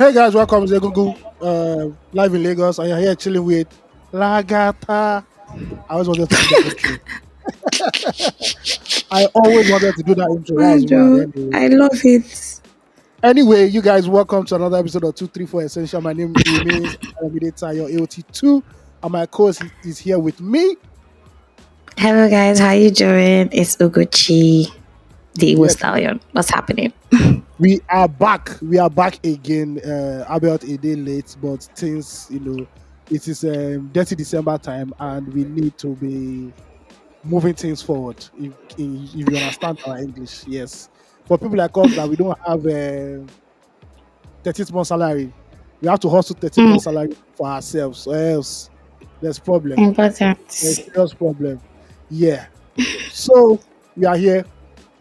Hey guys, welcome to Google live in Lagos. I am here chilling with Lagata. I always wanted to do that intro. I always wanted to do that intro. That's mad. Wado, Anyway, I love it. you guys, welcome to another episode of 234 Essential. My name remains Tayo your AOT2, and my co-host is here with me. Hello guys, how you doing? It's Ugochi, the Igbo Yes, stallion. What's happening? we are back. We are back again. About a day late, but things, it is dirty December time, and we need to be moving things forward. If you understand our English, yes. For people like us that we don't have a 13th month salary, we have to hustle 13th Mm, month salary for ourselves, or else there's problem. There's important. serious problem. Yeah. So we are here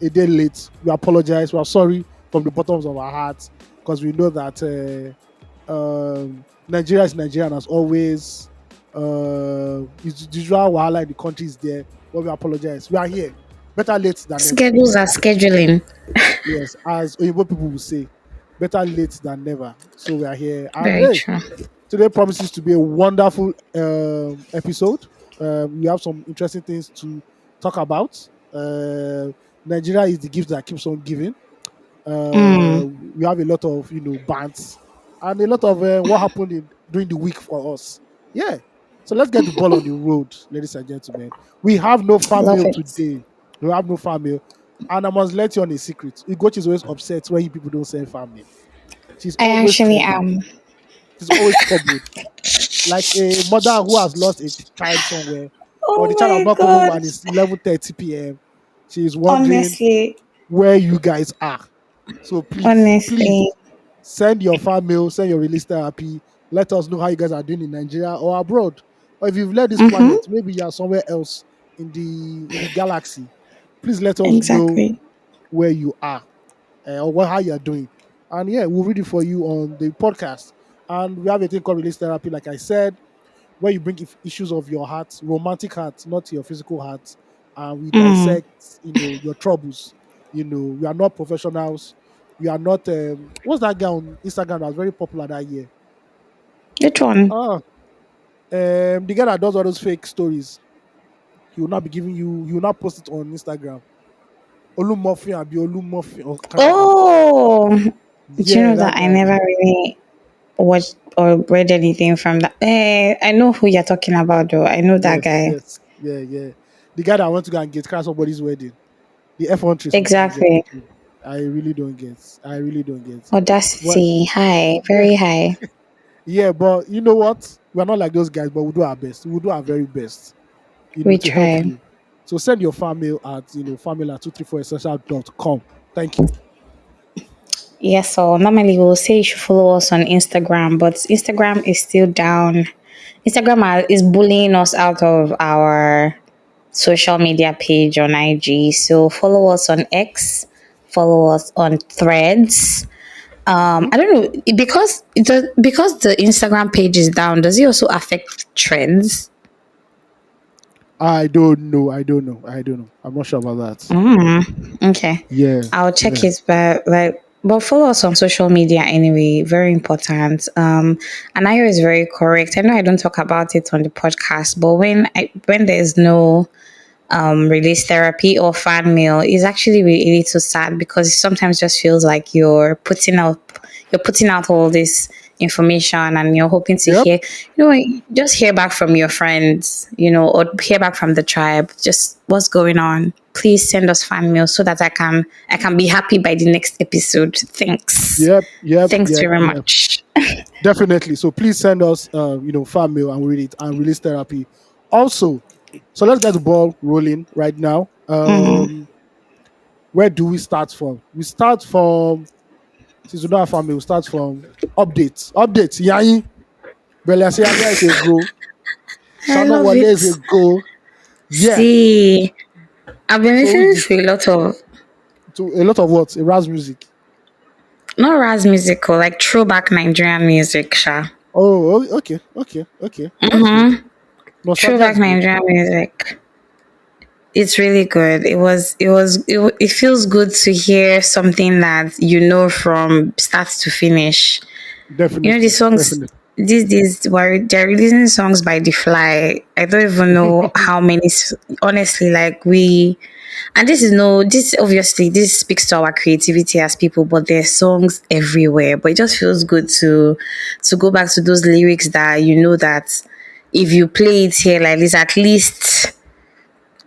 a day late. We apologize. We are sorry from the bottoms of our hearts because we know that Nigeria is Nigerian as always. It's the usual wahala in the country is there, but we apologize. We are here. Better late than never. Schedules are scheduling. Yes, as Oyibo people will say, better late than never. So we are here. And Very hey, true. today promises to be a wonderful episode. We have some interesting things to talk about. Uh, Nigeria is the gift that keeps on giving. Mm, We have a lot of bands and a lot of what happened during the week for us. Yeah. So let's get the ball on the road, ladies and gentlemen. We have no fan love mail it. today. We have no fan mail. And I must let you on a secret. Ugochi is always upset when people don't send fan mail. She's I always actually troubled. am. She's always troubled. Like a mother who has lost a child somewhere, or Oh the child has my not come home god. and it's 11:30 p.m. She is wondering Honestly, where you guys are. So please honestly. send your fan mail, send your release therapy. Let us know how you guys are doing in Nigeria or abroad. Or if you've left this Mm-hmm. planet, maybe you are somewhere else in the galaxy. Please let us know Exactly. where you are or how you are doing. And yeah, we'll read it for you on the podcast. And we have a thing called release therapy, like I said, where you bring issues of your heart, romantic heart, not your physical heart, and we Mm. dissect, your troubles. We are not professionals. We are not. What's that guy on Instagram that was very popular that year? Which one? Ah, the guy that does all those fake stories. He will not be giving you. He will not post it on Instagram. Olumofin, Abi Olumofin, or can't remember. Oh, do you Yeah, know that that I guy. never really watched or read anything from that? I know who you're talking about, though. I know that Yes, guy. yes, yeah, yeah. The guy that went to go and get crash somebody's wedding. The F1 Exactly. representative. I really don't get. I really don't get. Well, Audacity, high, yeah, very high. yeah, but you know what? We're not like those guys, but we'll do our best. We'll do our very best, We to help try. you. So send your fan mail at fanmail at 234essential.com. Thank you. Yes, so normally we'll say you should follow us on Instagram, but Instagram is still down. Is bullying us out of our social media page on IG. So follow us on X, follow us on Threads. Mhm. I don't know because the Instagram page is down. Does it also affect trends? I don't know. I don't know. I don't know. I'm not sure about that. Okay, Yeah, I'll check yeah. it, but follow us on social media anyway. Very important. And Ayo is very correct. I know I don't talk about it on the podcast, but when there's no release therapy or fan mail, is actually really a little sad because it sometimes just feels like you're putting out all this information and you're hoping to Yep. hear, just hear back from your friends, or hear back from the tribe, just what's going on. Please send us fan mail so that I can be happy by the next episode. Thanks. Yep. Yep. Thanks Yep. very Yep. much. Definitely. So please send us, fan mail and we read it and release therapy. Also, so let's get the ball rolling right now. Where do we start from? We start from since we don't have family, we start from updates. Updates. Yayin. Belesia is a go. I Shano love Wale is a it. go. Yeah. See, I've been So listening to a lot of to a lot of what? Raz music. not Raz musical, like throwback Nigerian music, sha. Okay, okay, okay. That's good. Nostalgia Throwback is good. Nigerian music. It's really good. It feels good to hear something that from start to finish. You know the Definitely, songs definitely. these days were they're releasing songs by the fly. I don't even know how many. Honestly, like we, and this is no this obviously this speaks to our creativity as people, but there's songs everywhere. But it just feels good to go back to those lyrics that you know that if you play it here like this, at least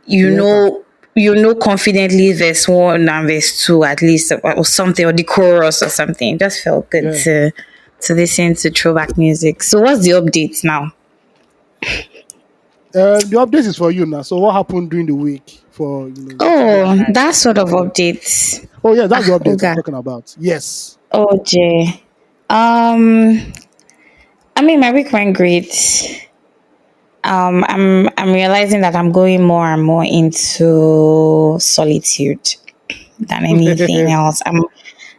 you The enter. know you know confidently verse one and verse two at least or something or the chorus or something. It just felt good Yeah. to listen to throwback music. So what's the update now? The update is for you now. So what happened during the week for your Oh, life? that sort of updates. Oh yeah, that's the Ah, update I'm Oga. talking about. Yes. Oh, Jay. Um, I mean, my week went great. I'm realizing that I'm going more and more into solitude than anything else.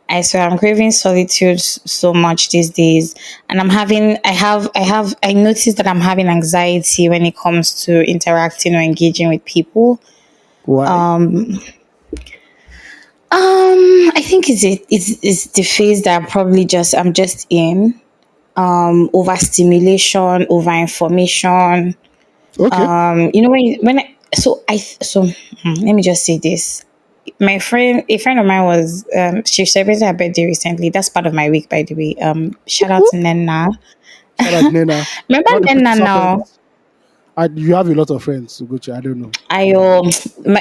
I swear I'm craving solitude so much these days, and I noticed that I'm having anxiety when it comes to interacting or engaging with people. Why? I think it's the phase that I'm just in. Overstimulation, overinformation. Okay. You know when I, so I so let me just say this. A friend of mine was she celebrated her birthday recently. That's part of my week, by the way. Shout out to Nena. Shout out Nena. Remember Not the Nena producer now? friends. You have a lot of friends, Ugochi. I don't know.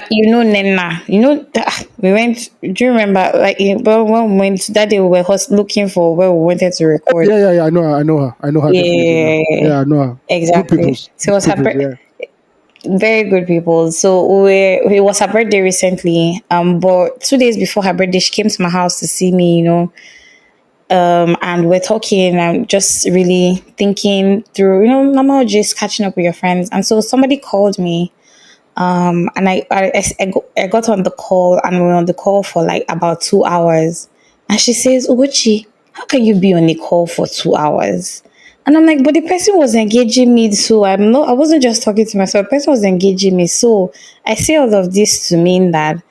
You know Nena. You know we went. Do you remember like when we went that day we were looking for where we wanted to record? Yeah, yeah, yeah. I know her. I know her. I know her definitely now. Yeah, Yeah, I know her. Good exactly. peoples. So it Good was peoples. Yeah. very good people. So it was her birthday recently. But 2 days before her birthday, she came to my house to see me. And we're talking. I'm just really thinking through. Normal just catching up with your friends. And so somebody called me. And I got on the call and we were on the call for like about 2 hours. And she says, Uguchi, how can you be on a call for 2 hours? And I'm like, but the person was engaging me, so I wasn't just talking to myself, the person was engaging me. So I say all of this to mean that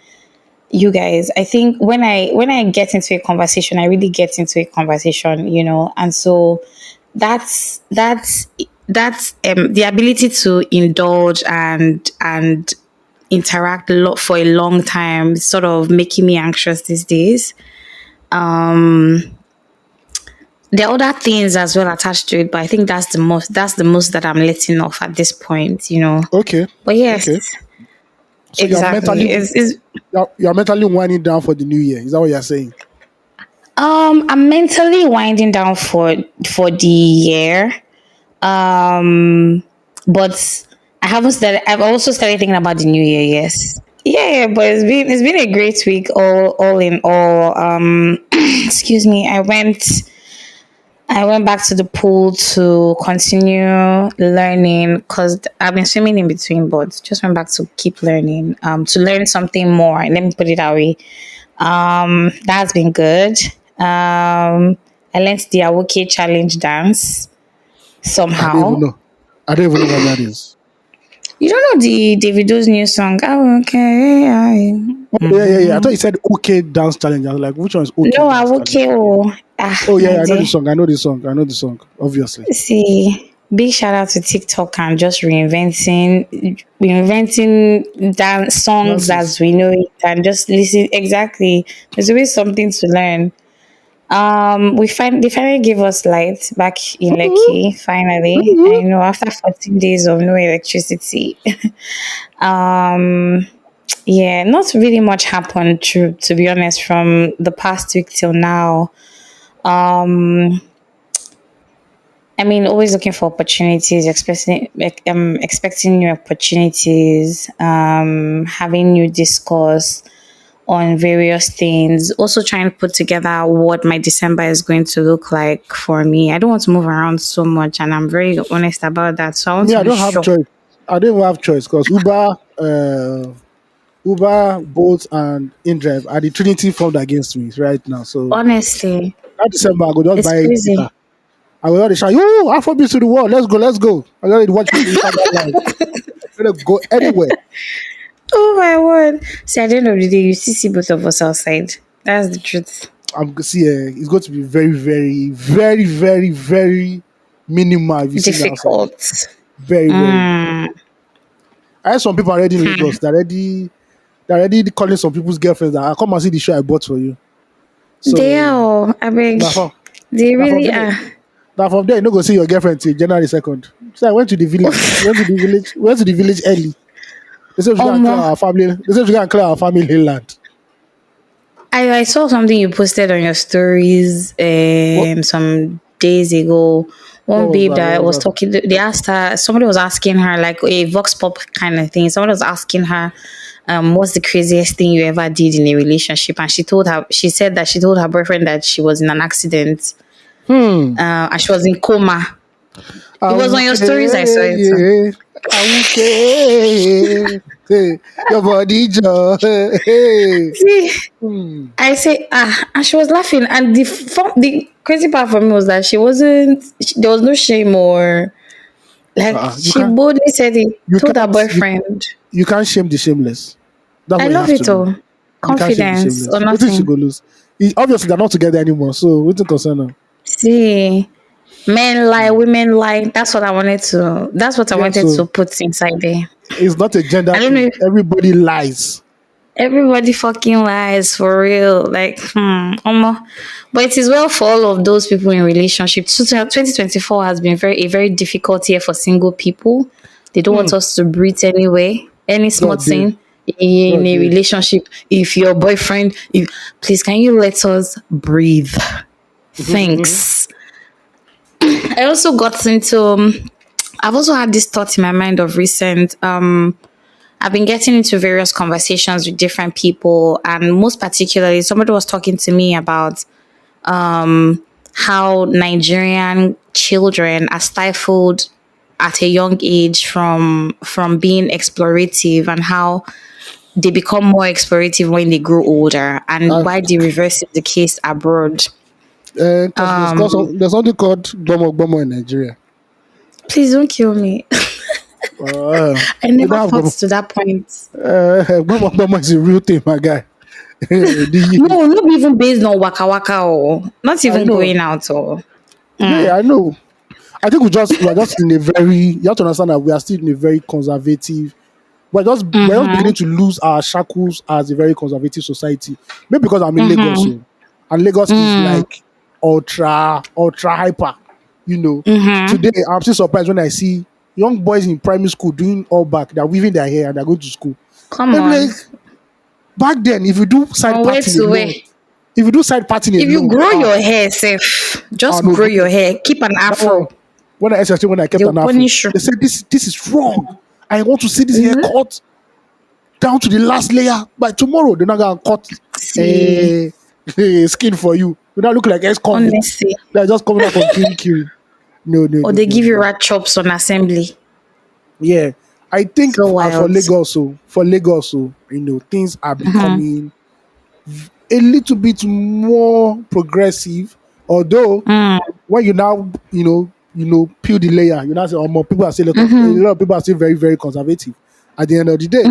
you guys, I think when I get into a conversation, I really get into a conversation, and so that's the ability to indulge and interact a lot for a long time, sort of making me anxious these days. There are other things as well attached to it, but I think that's the most that I'm letting off at this point. Okay. But yes, Okay. So exactly. It's you're mentally winding down for the new year. Is that what you're saying? I'm mentally winding down for the year. But I've also started thinking about the new year, yes. Yeah, but it's been a great week all in all. Excuse me. I went back to the pool to continue learning because I've been swimming in between, but just went back to keep learning, to learn something more. Let me put it that way. That's been good. I learned the Awoke challenge dance I don't even somehow. know. I don't even know what that is. You don't know the Davido's new song? Oh, okay. Yeah, yeah, yeah. I thought you said OK Dance Challenge. I was like, which one is OK No, Dance Challenge? Awoke. Oh, Oh yeah, my yeah, I know the dear. song. I know the song. I know the song. Obviously. See, big shout out to TikTok and just reinventing dance songs as Dances. we know it and just listen. Exactly. There's always something to learn. They finally gave us light back in Lekki. Finally, I know after 14 days of no electricity. um, yeah, not really much happened. To be honest, from the past week till now. Um, I mean, always looking for opportunities, expecting new opportunities, having new discourse on various things. Also trying to put together what my December is going to look like for me. I don't want to move around so much, and I'm very honest about that. So I want Me, to I be don't have sure. choice. I don't even have choice because Uber, Bolt, and InDrive are the Trinity formed against me right now. So Honestly, that December, I go just it's buy data. crazy. I will already shout, yo, Afrobeat to the world. Let's go, let's go. I already watch people Instagram live. Let's go anywhere. Oh my word! See, at the end of the day, you still see both of us outside. That's the truth. it's going to be very, very, very, very, very minimal if you see me outside. Difficult. Very, very. Mm. I have some people already in Lagos. They're already calling some people's girlfriends that I come and see the show I bought for you. They are, So oh, I beg. now from They now from really there, are. now from there, you no go see your girlfriend till January 2nd. So I went to the village. Went to the village early. They said we can clear Omo, our family. They said we can clear our family land. I saw something you posted on your stories What some days ago. what One was babe that? What that was was that? talking, they asked her, somebody was asking her, like a vox pop kind of thing. Somebody was asking her, what's the craziest thing you ever did in a relationship? And she said that she told her boyfriend that she was in an accident, Hmm. and she was in coma. It was on your stories, I saw Awuke, it. yeah. Awuke. Hey, your body jaw. Hey. See, Hmm. I say, and she was laughing. And the crazy part for me was that there was no shame or like You she can't boldly said it, you told her can't you, boyfriend. you can't shame the shameless. That's I what you love have to it know. all. You can't shame the Confidence or shameless. What did she nothing. go lose? Obviously they're not together anymore, so we don't concern her. See, men lie, women lie. That's what I Yeah, wanted so to put inside there. it's not a gender I don't thing. know. Everybody lies. Everybody fucking lies for real. Like, but it is well for all of those people in relationships. 2024 has been a very difficult year for single people. They don't Hmm. want us to breathe anyway. Any small God did. thing in God a did. relationship, if your boyfriend, if please can you let us breathe? Thanks. I also got into I've also had this thought in my mind of recent. I've been getting into various conversations with different people, and most particularly, somebody was talking to me about how Nigerian children are stifled at a young age from being explorative, and how they become more explorative when they grow older, and Uh, why the reverse is the case abroad. Because there's something called Bomo Bomo in Nigeria. Please don't kill me. I We never don't have thought Bomo. to that point. Bomo Bomo is a real thing, my guy. No, not even based on waka waka or not I even know. going out or. Yeah, I know. I think we're just in a very, you have to understand that we are still in a very conservative, we're just beginning to lose our shackles as a very conservative society. Maybe because I'm in Lagos, so and Lagos is like ultra hyper. You know, today I'm still surprised when I see young boys in primary school doing all back, they're weaving their hair and they're going to school. Come I'm on. like, back then, if you do side From where parting to where? alone, if you do side parting If you alone, grow your hair, safe, just no, grow your hair. Keep an that one, afro. especially when I kept They'll an afro, punish you. they said this is wrong. I want to see this hair Mhm. cut down to the last layer by tomorrow. They're not gonna cut See, skin for you. You not look like ex convict. honestly. They're just coming out from Kirin. No, no, Or no, they no, give you no. rat chops on assembly. Yeah, I think So as for wild. Lagos, things are becoming a little bit more progressive. Although when you now, peel the layer, you now say, oh, more people are still a lot of people are still very, very conservative at the end of the day.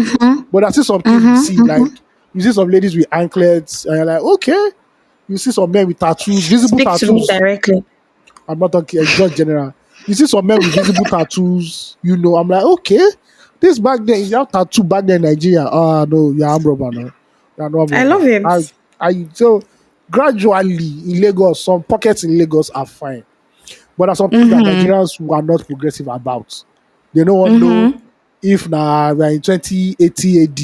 But I see some things you see, like you see some ladies with anklets, and you're like, okay. You see some men with tattoos, visible Speak to me tattoos. directly. I'm not talking just general. You see some men with visible tattoos, I'm like, okay. This back then, if you have tattoo back then in Nigeria, no, you're arm robber, no. You're not arm I love robber. it. So gradually in Lagos, some pockets in Lagos are fine. But there are some things that Nigerians who are not progressive about. They don't want to know if now we're in 2080 AD.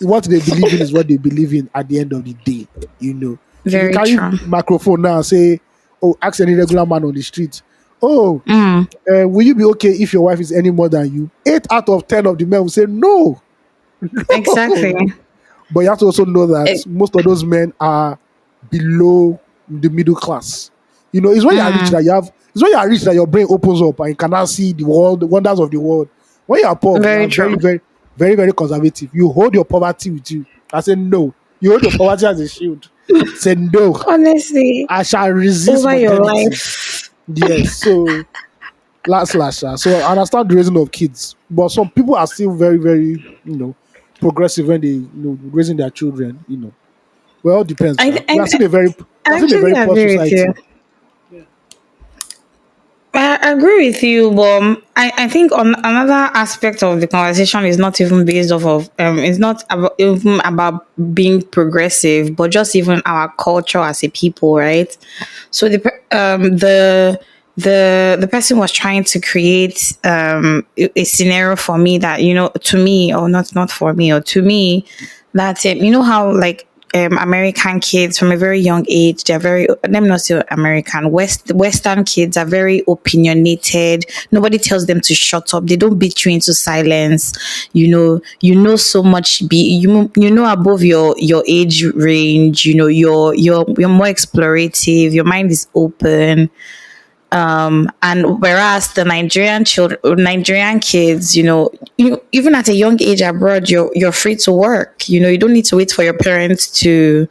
What they believe in is what they believe in at the end of the day. If you Very carry true. microphone now and say, oh, ask any regular man on the street, oh, will you be okay if your wife is any more than you? 8 out of 10 of the men will say no. Exactly. But you have to also know that Eh, most of those men are below the middle class. It's when you are rich that your brain opens up and you can now see the world, the wonders of the world. When you are poor, you very are very, true. very, very, very conservative. You hold your poverty with you. I said no. You hold your poverty as a shield. Say no. Honestly, I shall resist over your modernity. life. Yes. So last last. So I understand the raising of kids, but some people are still very, very, progressive when they, raising their children. Well, it depends, I, sha. We I, are still a very I we are still a actually very poor agree with you. society. I agree with you, but I think on another aspect of the conversation is not even based off of it's not about, even about being progressive, but just even our culture as a people, right? So the person was trying to create a scenario for me that, to me, or not for me, or to me, that how, like, American kids from a very young age, they're very, let me not say American, Western kids are very opinionated. Nobody tells them to shut up. They don't beat you into silence. So much, above your age range. You're more explorative. Your mind is open. And whereas the Nigerian kids, even at a young age abroad, you're free to work. You don't need to wait for your parents to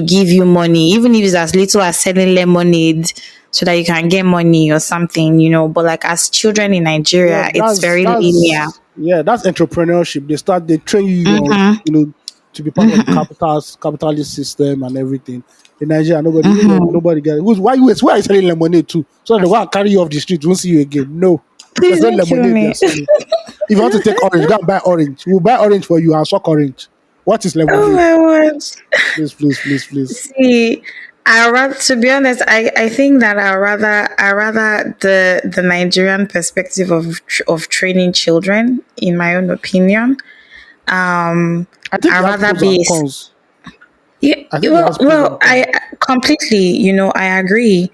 give you money, even if it's as little as selling lemonade so that you can get money or something. But like, as children in Yeah, Nigeria, it's that's very linear. that's yeah, that's entrepreneurship. They train you young, Mm-hmm. to be part of the capitalist system and everything. In Nigeria, Mm-hmm. nobody get it. Why are you selling lemonade too? So that they want to carry you off the street, won't see you again. No. Please There's no don't kill lemonade they are me. selling. If you want to take orange, go and buy orange. We'll buy orange for you. I'll suck orange. What is Oh lemonade? my word. Please, please, please, please. See, I rather, to be honest, I think that I rather the Nigerian perspective of training children, in my own opinion. Um, I think I it has rather pros and be. cons. Yeah, I think it well, has pros well, and cons. I completely, I agree.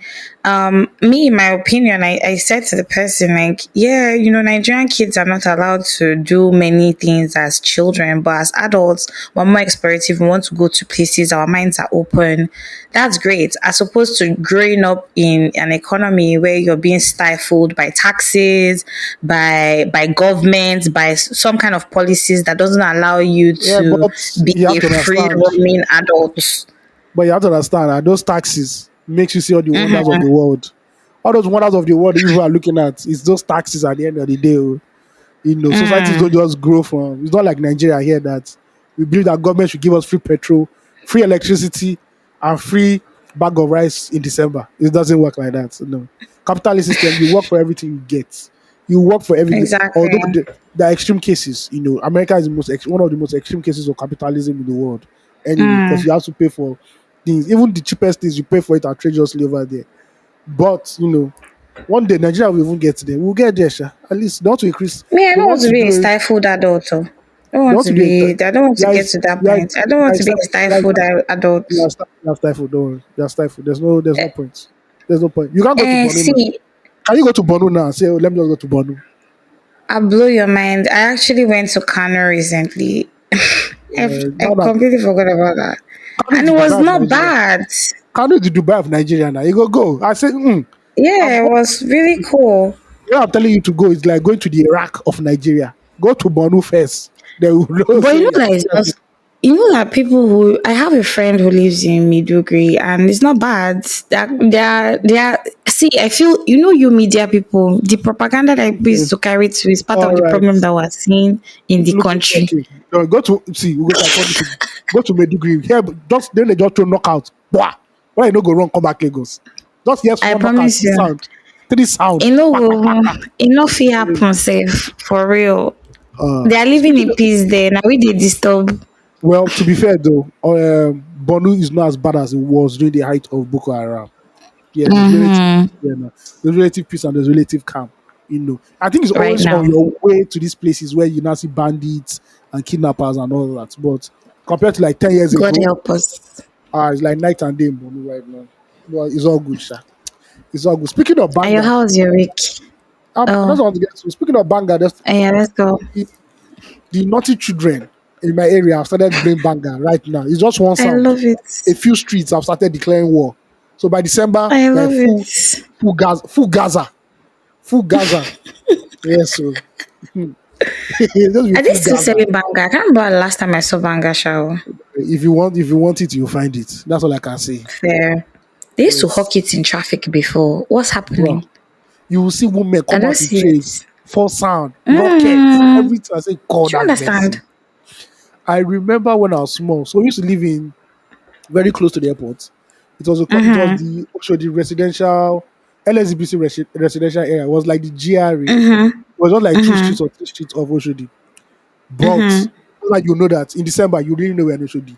Me, in my opinion, I said to the person, like, yeah, Nigerian kids are not allowed to do many things as children, but as adults, we're more explorative. We want to go to places. Our minds are open. That's great. As opposed to growing up in an economy where you're being stifled by taxes, by government, by some kind of policies that doesn't allow you Yeah, to but be you have a to free understand. roaming adult. But you have to understand that those taxes makes you see all the wonders of Mm-hmm. the world. All those wonders of the world that you are looking at is those taxes at the end of the day. Oh. Societies don't Mm, just grow from. It's not like Nigeria here that we believe that government should give us free petrol, free electricity, and free bag of rice in December. It doesn't work like that. No, capitalist system. You work for everything you get. You work for everything. Although exactly. there are extreme cases. America is one of the most extreme cases of capitalism in the world. Anyway, because Mm. you have to pay for things, even the cheapest things, you pay for it outrageously over there. But one day Nigeria will even get there. We'll get there, sha. At least they want to increase. Me, I They don't want want to to be a do it. stifled adult. Oh. I don't They want want to to do it. be. I don't want to Yeah, get to that point. I don't want to be a stifled adult. you are stifled. Don't worry. You are stifled. There's no point. There's no point. You can't go to Bono now. See, Can you go to Bono now and say, oh, let me just go to Bono? I'll blow your mind. I actually went to Kano recently. I Now that completely forgot about that. Kano is And the it was Dubai of not Nigeria. bad. Kano is the Dubai of Nigeria now. You go. I say, Yeah, I'm it was really cool. where I'm telling you to go is like going to the Iraq of Nigeria. Go to Bono first. They will know But say that is not. People who, I have a friend who lives in Midugri, and it's not bad. They are. See, I feel, you media people, the propaganda that people used yes. to carry to is part of All the right. problem that we're seeing in the Look, country. okay. Go to see. We go to I told you to go to Medugri. Here, just then they just throw knockout. Why? Why you no go wrong? Come back Lagos. Just hear I small knockout. promise See you, sound. Three sound. enough here happen safe for real. They are living Speaking in of, peace there. Now we they disturb. well, to be fair though, Bonu is not as bad as it was during the height of Boko Haram. Yeah, there's relative Mm-hmm. peace there now. There's relative peace and there's relative calm. I think it's Right always on now. your way to these places where you now see bandits and kidnappers and all that. But compared to like 10 years God ago, help us. it's like night and day in Bonu right now. But it's all good, sha. It's all good. Speaking of And your Banga, house, your week. that's Oh, what I want to get to. Speaking of Banga, yeah, let's go. the, the naughty children in my area have started playing Banga right now. It's just one I sound. love it. A few streets have started declaring war. So by December, I like love it. full full Gaza. Yes, so just be Are they full still Gaza. selling banga? I can't remember the last time I saw banga show. If you want it, you'll find it. That's all I can say. Fair. They used to Yes, hawk it in traffic before. What's bro. happening? You will see women I come don't out with see trays, it. full sound, rockets, Mm, everything. I say, God do you have mercy. understand? I remember when I was small. So we used to live in very close to the airport. It was Mhm. the Oshodi residential LSBC residential area. It was like the GRA. It Mhm. was not like two streets Mhm. or three streets of Oshodi. But Mhm. like you know that in December you really know we're in Oshodi.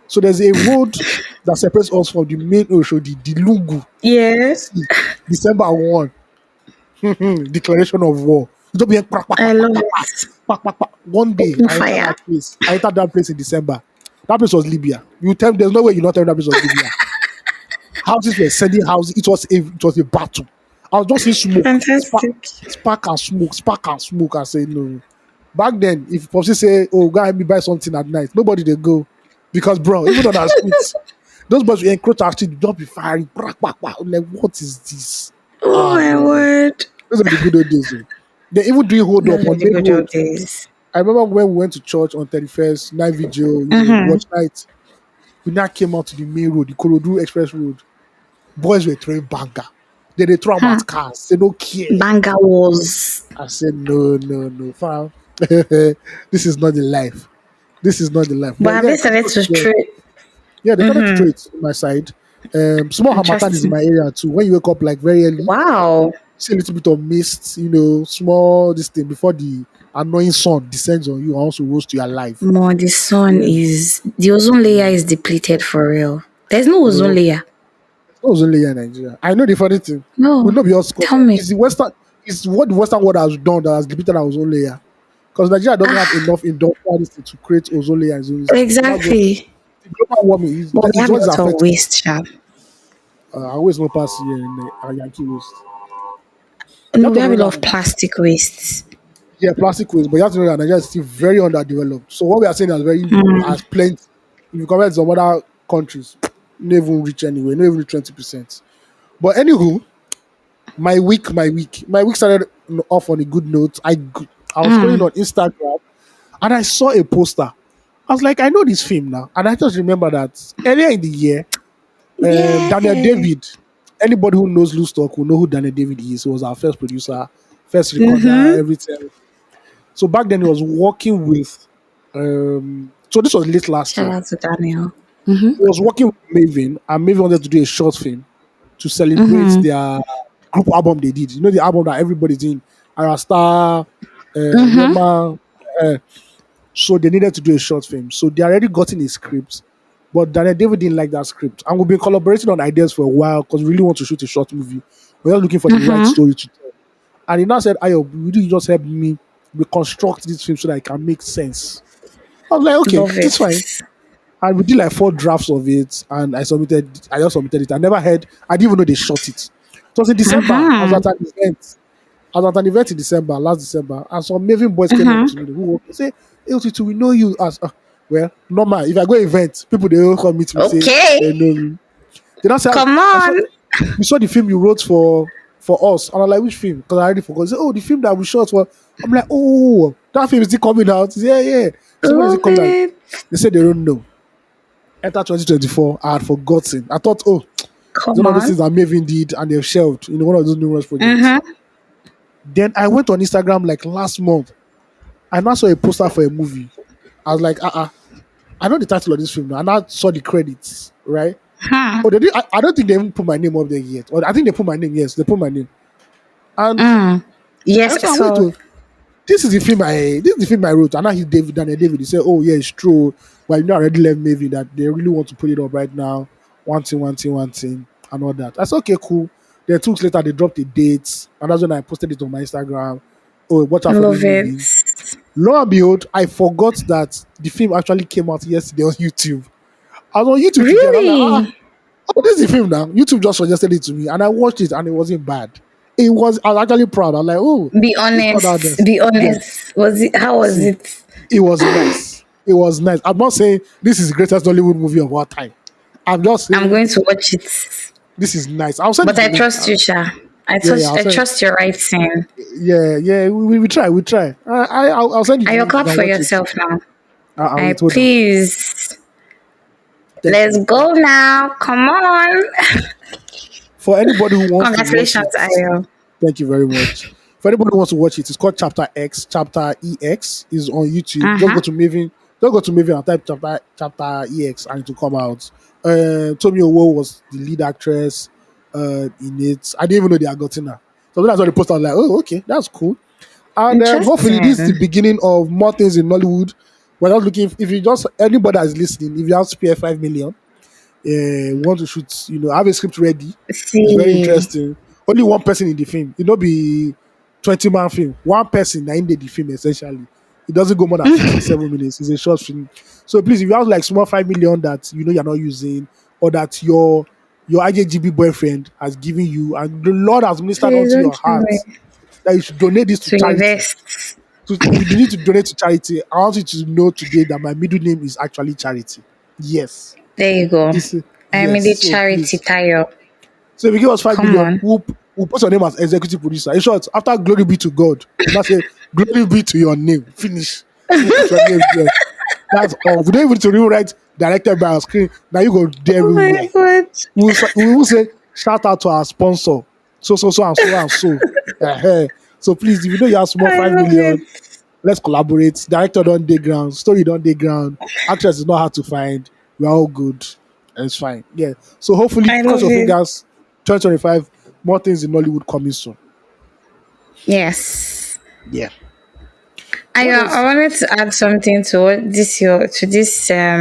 So there's a road that separates us from the main Oshodi, the Lungu. Yeah. See, December 1, declaration of war. You don't be like, "Kpak, kpak, I kpak, love kpak, kpak, it. kpak, kpak, kpak." One day Open I entered fire. that place. I entered that place in December. That place was Libya. You tell me there's no way you not tell me that place was Libya. Houses were sending houses. It was a battle. I was just seeing smoke, spark, Fantastic. spark and smoke, spark and smoke. I say no. Back then, if Popsy say, "Oh, go and me buy something at night," nobody they go because, bro, even on our streets, those boys will encroach our street, just be firing. Brak, brak, brak. I'm like, what is this? Oh Ah, my no, word. those are the good old days. Oh. They even doing hold up Those were on the main good road. old days. I remember when we went to church on 31st night vigil, Mm-hmm. watch night. We now came out to the main road, the Korodu Express Road. Boys were throwing banger. Then they throw them Huh. at cars. They don't care. Banga wars. I said, no, no, no, fam. This is not the life. This is not the life. But But have yeah, they started kudos to to them. trade? Yeah, they started to Mm-hmm. trade in my side. Small Hamatan is in Interesting. my area too. When you wake up like very early, Wow. see a little bit of mist, small this thing before the annoying sun descends on you and also roast your life. More the sun Yeah, is the ozone layer yeah. is depleted for real. There's no ozone Bro, layer. it was only here in Nigeria. I know the funny thing. We No. not be all score. Tell me. It's what the Western world has done that has depleted our ozone layer. Because Nigeria doesn't have Ah, enough industrial to create ozone layer in its own state. So that's just exactly. the global warming But we is have a what is lot of affecting. waste, sha. I always no pass here in Yankee waste. You No, have we to have know a lot of that plastic wastes. yeah, plastic waste, but you have to know that Nigeria is still very underdeveloped. So what we are saying is very Mm. as plenty. If you compare it to some other countries, not even reach anywhere, not even reach 20%. But anywho, my week started off on a good note. I was scrolling Mm. on Instagram and I saw a poster. I was like, I know this film now, and I just remember that earlier in the year, Daniel Yeah. David. Anybody who knows Loose Talk will know who Daniel David is. He was our first producer, first recorder, Mm-hmm. everything. So back then he was working with. So this was late last Shout year. out to Daniel. Mm-hmm. He was working with Maven, and Maven wanted to do a short film to celebrate Mm-hmm. their group album they did. You know the album that everybody's doing, Arasta, Mm-hmm. Rema. Uh, so they needed to do a short film. So they already gotten a script, but Daniel David didn't like that script, and we've been collaborating on ideas for a while because we really want to shoot a short movie. We're just looking for the right Mm-hmm. story to tell. And he now said, "Ayo, will you just help me reconstruct this film so that it can make sense?" I was like, "Okay, Love it's it. fine." And we did like 4 drafts of it, and I just submitted it. I never heard, I didn't even know they shot it. It was in December. I was Mm-hmm. at an event. I was at an event in December, last December, and some Maven boys came up to Mm-hmm. me who say, AOT2, we know you as well, normal. If I go event, people they all come meet me, say Okay. they know me. They don't say, Come I saw on. we saw the film you wrote for us. And I'm like, which film? Because I already forgot. He said, oh, the film that we shot for. I'm like, oh, that film is still coming out. He said, yeah, yeah. So when is it Love coming out? it. They said they don't know. Enter 2024, I had forgotten. I thought, oh, it's Come one of those on. things that Maven did and they've shelved, one of those numerous projects. Mm-hmm. Then I went on Instagram like last month. I now saw a poster for a movie. I was like, I know the title of this film now. And I saw the credits, right? Hmm. Oh, they did, I don't think they even put my name up there yet. Or I think they put my name, yes, they put my name. And Mm. I Yes, I said, wait, saw. oh, this is the film I wrote. And now he's Daniel David. He said, oh yeah, it's true. But I already left Maven that they really want to put it up right now. One thing, and all that. I said, okay, cool. Then 2 weeks later, they dropped the dates. And that's when I posted it on my Instagram. Oh, watch out for this Love it. movie. Lo and behold, I forgot that the film actually came out yesterday on YouTube. I was on YouTube today and I'm like, Really? oh, this is the film now. YouTube just suggested it to me and I watched it and it wasn't bad. I was actually proud. I'm like, oh, Be this not that honest. best. Be Yeah. honest. Was it? How was See, it? it was nice. It was nice. I'm not saying this is the greatest Hollywood movie of all time. I'm just I'm saying going to watch it. this is nice. I'll send you But the I link. trust you, Sha. I Yeah, yeah, trust. I'll I send. trust your writing. Yeah, yeah. We try. We try. I'll send you And the you link. You clap can for watch it. yourself now. I'll I wait. Hold on. please. Thank Let's you. Thank go you. now. Come on. For anybody who wants to watch Congratulations, it, Ayo. thank you very much. For anybody who wants to watch it, it's called Chapter X. Chapter EX is on YouTube. Just go Uh-huh. to Maven Don't go to movie and type chapter EX and it will come out. Tommy Owo was the lead actress in it. I didn't even know they had gotten her. So that's what the poster was like, oh, okay, that's cool. And hopefully this is the Interesting. beginning of more things in Nollywood. We're not looking, if you just, anybody that's listening, if you have spare 5 million, want to shoot, have a script ready. It's very See, interesting. Only one person in the film. It not be 20-man film. One person that in the film essentially. It doesn't go more than 6 to 7 minutes. It's a short film. So please, if you have like small 5 million that you're not using, or that your IJGB boyfriend has given you, and the Lord has ministered please onto your don't give heart, me that you should donate this to to charity. invest. You need to donate to charity. I want you to know today that my middle name is actually Charity. Yes. There you go. It's I'm in yes. the So charity please. tire. So if you give us five Come million, on. we'll put your name as executive producer. In short, after glory be to God, we'll not say glory be to your name. Finish. We'll put your name there. That's all. We don't even need to rewrite directed by our screen. Now you go there Oh my everywhere. god. We will say shout out to our sponsor. So and so and so. So please, if you know you have small I five love it. million, let's collaborate. Director don't dig ground, story don't dig ground, actress is not hard to find. We're all good. And it's fine. Yeah. So hopefully, I cross love your it. fingers, 2025, more things in Nollywood coming soon. Yes. Yeah. I What I else? wanted to add something to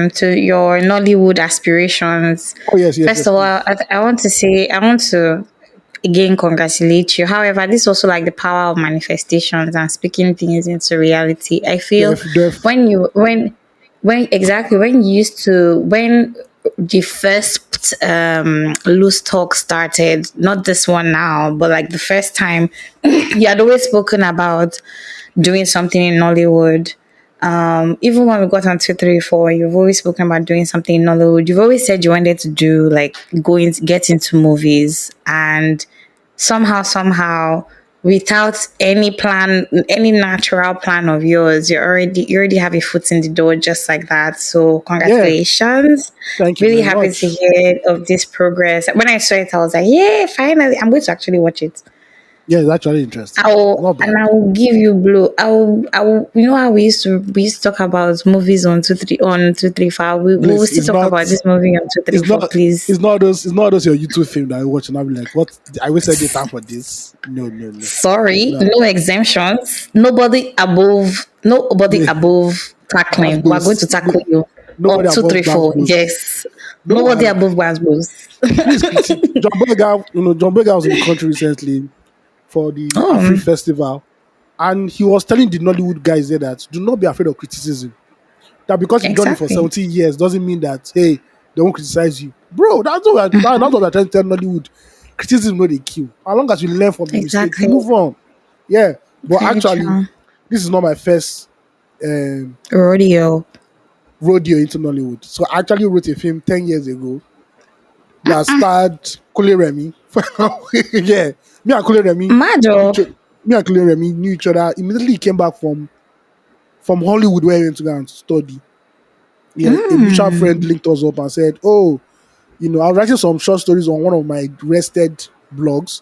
to your Nollywood aspirations. Oh yes, yes, First yes, of all, please. I want to say I want to again congratulate you. However, this is also like the power of manifestations and speaking things into reality. I feel Def. when you when exactly when you used to when the first loose talk started, not this one now, but like the first time you had always spoken about doing something in Nollywood. Even when we got on 234, you've always spoken about doing something in Nollywood. You've always said you wanted to do like get into movies, and somehow, without any plan, any natural plan of yours, you already have a foot in the door just like that. So Yeah. congratulations. Thank you Really very happy to much. hear of this progress. When I saw it, I was like, yeah, finally, I'm going to actually watch it. Yeah, it's actually interesting. Not bad. I will give you blow. I will. You know how we used to talk about movies on 234. We will Please, still talk about this movie on two three it's four. not Please, it's not those your YouTube film that I watch and I'll be like, what I wasted data for this. No, no, no. sorry, No. no exemptions. Nobody above tackling. We are going Gbas. to tackle you Nobody on two above three Gbas four. Gbos. Yes, No nobody wahala. above Wasbos. Please critique. John Boyega was in the country recently for the Afri Oh, Festival. And he was telling the Nollywood guys there that do not be afraid of criticism. That because you've done it for exactly, 17 years doesn't mean that, hey, they won't criticize you. Bro, that's what we're trying to tell Nollywood. Criticism no they kill. As long as you learn from the mistake, you exactly. move on. Yeah. But Very actually, true. this is not my first um, Rodeo. rodeo into Nollywood. So I actually wrote a film 10 years ago that starred Kule Remy. Yeah. Me and Kule Remy, Mado. each, me and Kule Remy knew each other. Immediately he came back from Hollywood where he went to go and study. Yeah, a mutual friend linked us up and said, oh, I was writing some short stories on one of my rested blogs.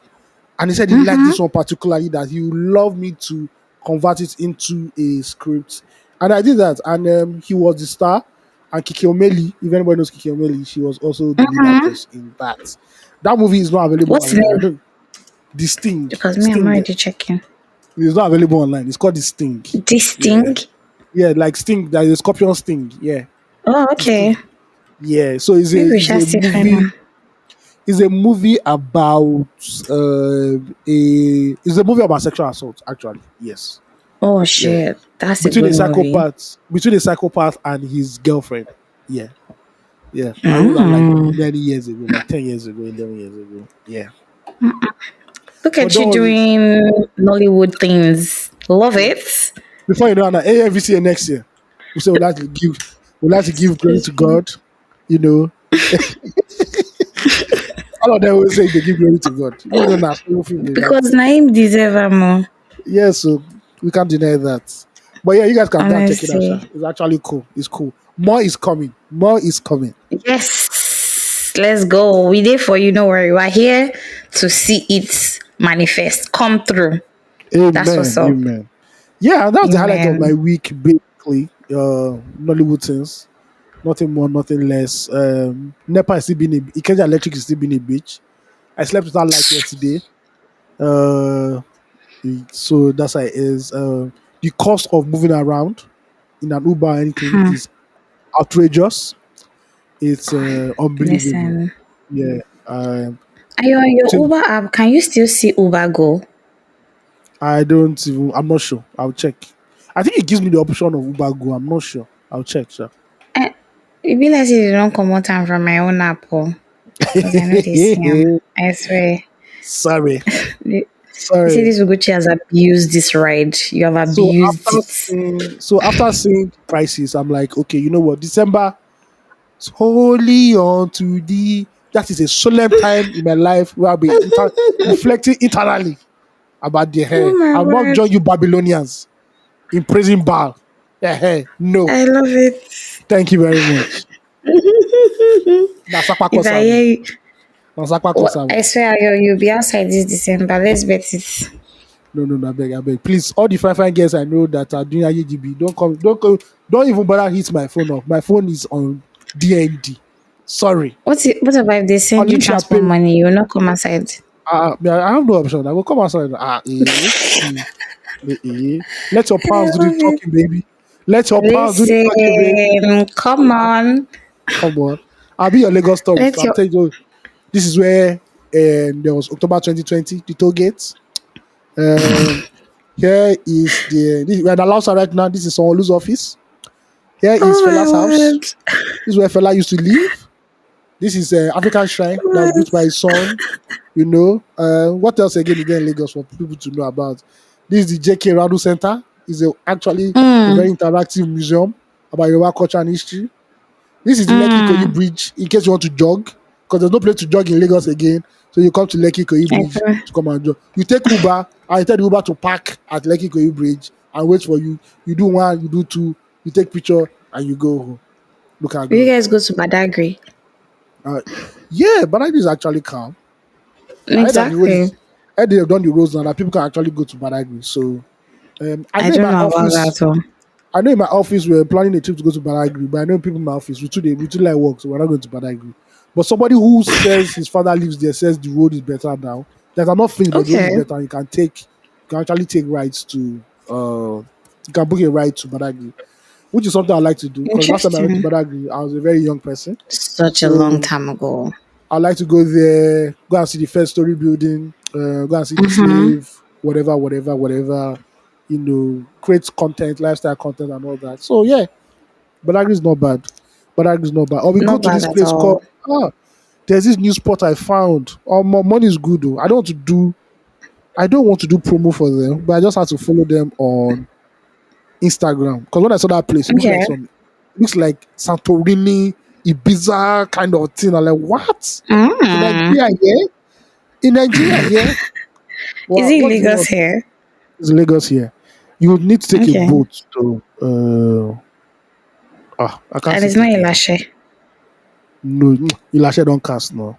And he said he liked this one particularly, that he would love me to convert it into a script. And I did that. And he was the star. And Kiki Omeli, if anybody knows Kiki Omeli, she was also the lead actress in that. That movie is not available What's the online. I name? don't. The Sting. Because me, I'm Sting. already checking. It's not available online. It's called The Sting. This Yeah. thing. Yeah, like Sting. There is a scorpion sting. Yeah. Oh, The okay. Sting. Yeah. So Maybe we it's shall a still find movie. one. It's a movie about it's a movie about sexual assault, actually. Yes. Oh Yeah. shit, that's a good movie. Between a psychopath and his girlfriend. Yeah. Yeah. I wrote that like Mm. many years ago, like 10 years ago, 11 years ago. Yeah. Look But at you don't worry. doing Nollywood things. Love Yeah. it. Before you know, Anna, AMVCA next year, we say we like to give glory to God. You know, all of them will say they give glory to God. You know, now, Because Naim deserve a more. yeah, so we can't deny that. But yeah, you guys can go and check it out, Sha. Honestly. It's actually cool. It's cool. More is coming. More is coming. Yes. Let's go. We there for you, no worry. We're here to see it manifest. Come through. That's what's Amen. up. Amen. Yeah, and that's the highlight of my Amen. week, basically. Nollywood things. Nothing more, nothing less. NEPA is still being Ikeja Electric is still being a bitch. I slept without light yesterday. Uh, so that's how it is. The cost of moving around in an Uber or anything Hmm. is outrageous. It's unbelievable. Listen. Yeah. Are you on your Think Uber app? Can you still see Uber Go? I don't even. I'm not sure. I'll check. I think it gives me the option of Uber Go. I'm not sure. I'll check, sir. Eh, e be like say they don't come out time from my own app oh, because I know they see am. I swear. Sorry. They, they say Sorry. this Ugochi has abused this ride. You have So abused after it. seeing prices, I'm like, okay, you know what? December is holy unto thee. That is a solemn time in my life where I'll be reflecting internally about the Oh hair. my I'll not word. join you Babylonians in praising Baal. Yeah, hey, no. I love it. Thank you very much. Nasakwa If I Kosavu. hear you, Nasakwa oh, I Kosavu. swear you'll be outside this December. Let's bet it. No, no, no, I beg. Please, all the fine girls I know that are doing IGB, don't even bother hit my phone up. My phone is on DND. Sorry. What about if they send you Unless you are transport paying, money? You will not come outside. I have no option. I will come outside. Let your I pounds do the love it. talking, baby. Let your pounds do the talking, baby. Listen, come on. Come on. I'll be your Lagos tourist. Let I'm your telling you, this is where there was October 2020, the toll gates. Um, Here is we're in the house right now. This is someone's office. Here is oh my Fela's house. word. This is where Fela used to live. This is African shrine that was built by his son. You know, what else again is there in Lagos for people to know about? This is the JK Radu Center. It's actually a Mm, very interactive museum about Yoruba culture and history. This is the Lekki Koyi mm. Bridge in case you want to jog, because there's no place to jog in Lagos again. So you come to Lekki Koyi Bridge Okay. to come and jog. You take Uber and you tell the Uber to park at Lekki Koyi Bridge and wait for you. You do one, you do two, you take picture and you go home. Look at Will you God. guys go to Badagry? Uh, yeah, but that is actually calm. I heard that the road Exactly. is, I heard they have done the roads now that people can actually go to Badagry. So I I know in don't my know about office, that one. I know in my office we're planning a trip to go to Badagry, but I know people in my office we too like work, so we're not going to Badagry. But somebody who says his father lives there says the road is better now. That I'm not finished, but the road is Okay. better. You can actually take rides to you can book a ride to Badagry, which is something I like to do. Because last time I went to Interesting. Badagry, I was a very young person. Such a long So time ago. I like to go there, go and see the first story building, go and see the Mm-hmm. slave, whatever, create content, lifestyle content and all that. So yeah, Badagry is not bad. Badagry is not bad. Or we go Not to bad this at place called all. there's this new spot I found. Oh, money is good though. I don't want to do promo for them, but I just have to follow them on Instagram. Because when I saw that place, Okay. it looks like Santorini, Ibiza kind of thing. I'm like, what? In Mm. Nigeria here? In Nigeria here? Is Well, it what do you Lagos want? here? It's Lagos here. You would need to take a Okay. boat to I can't And see it's not take it. Ilashe. No, Ilashe don't cast now.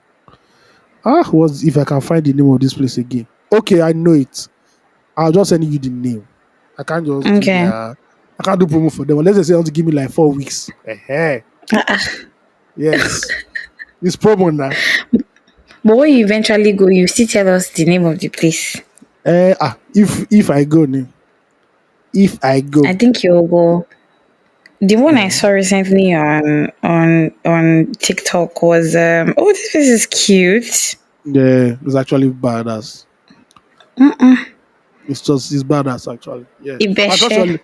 What's if I can find the name of this place again? Okay, I know it. I'll just send you the name. I can't just do Okay. their. I can't do promo for them unless they say they want to give me like 4 weeks. Uh-uh. Yes, it's promo now. But when you eventually go, you still tell us the name of the place. If I go, if I I go, think you'll go. The one I uh, saw recently on TikTok was oh, this place is cute. yeah, it's actually badass. It's badass actually. Yeah, I trust Ibeshe your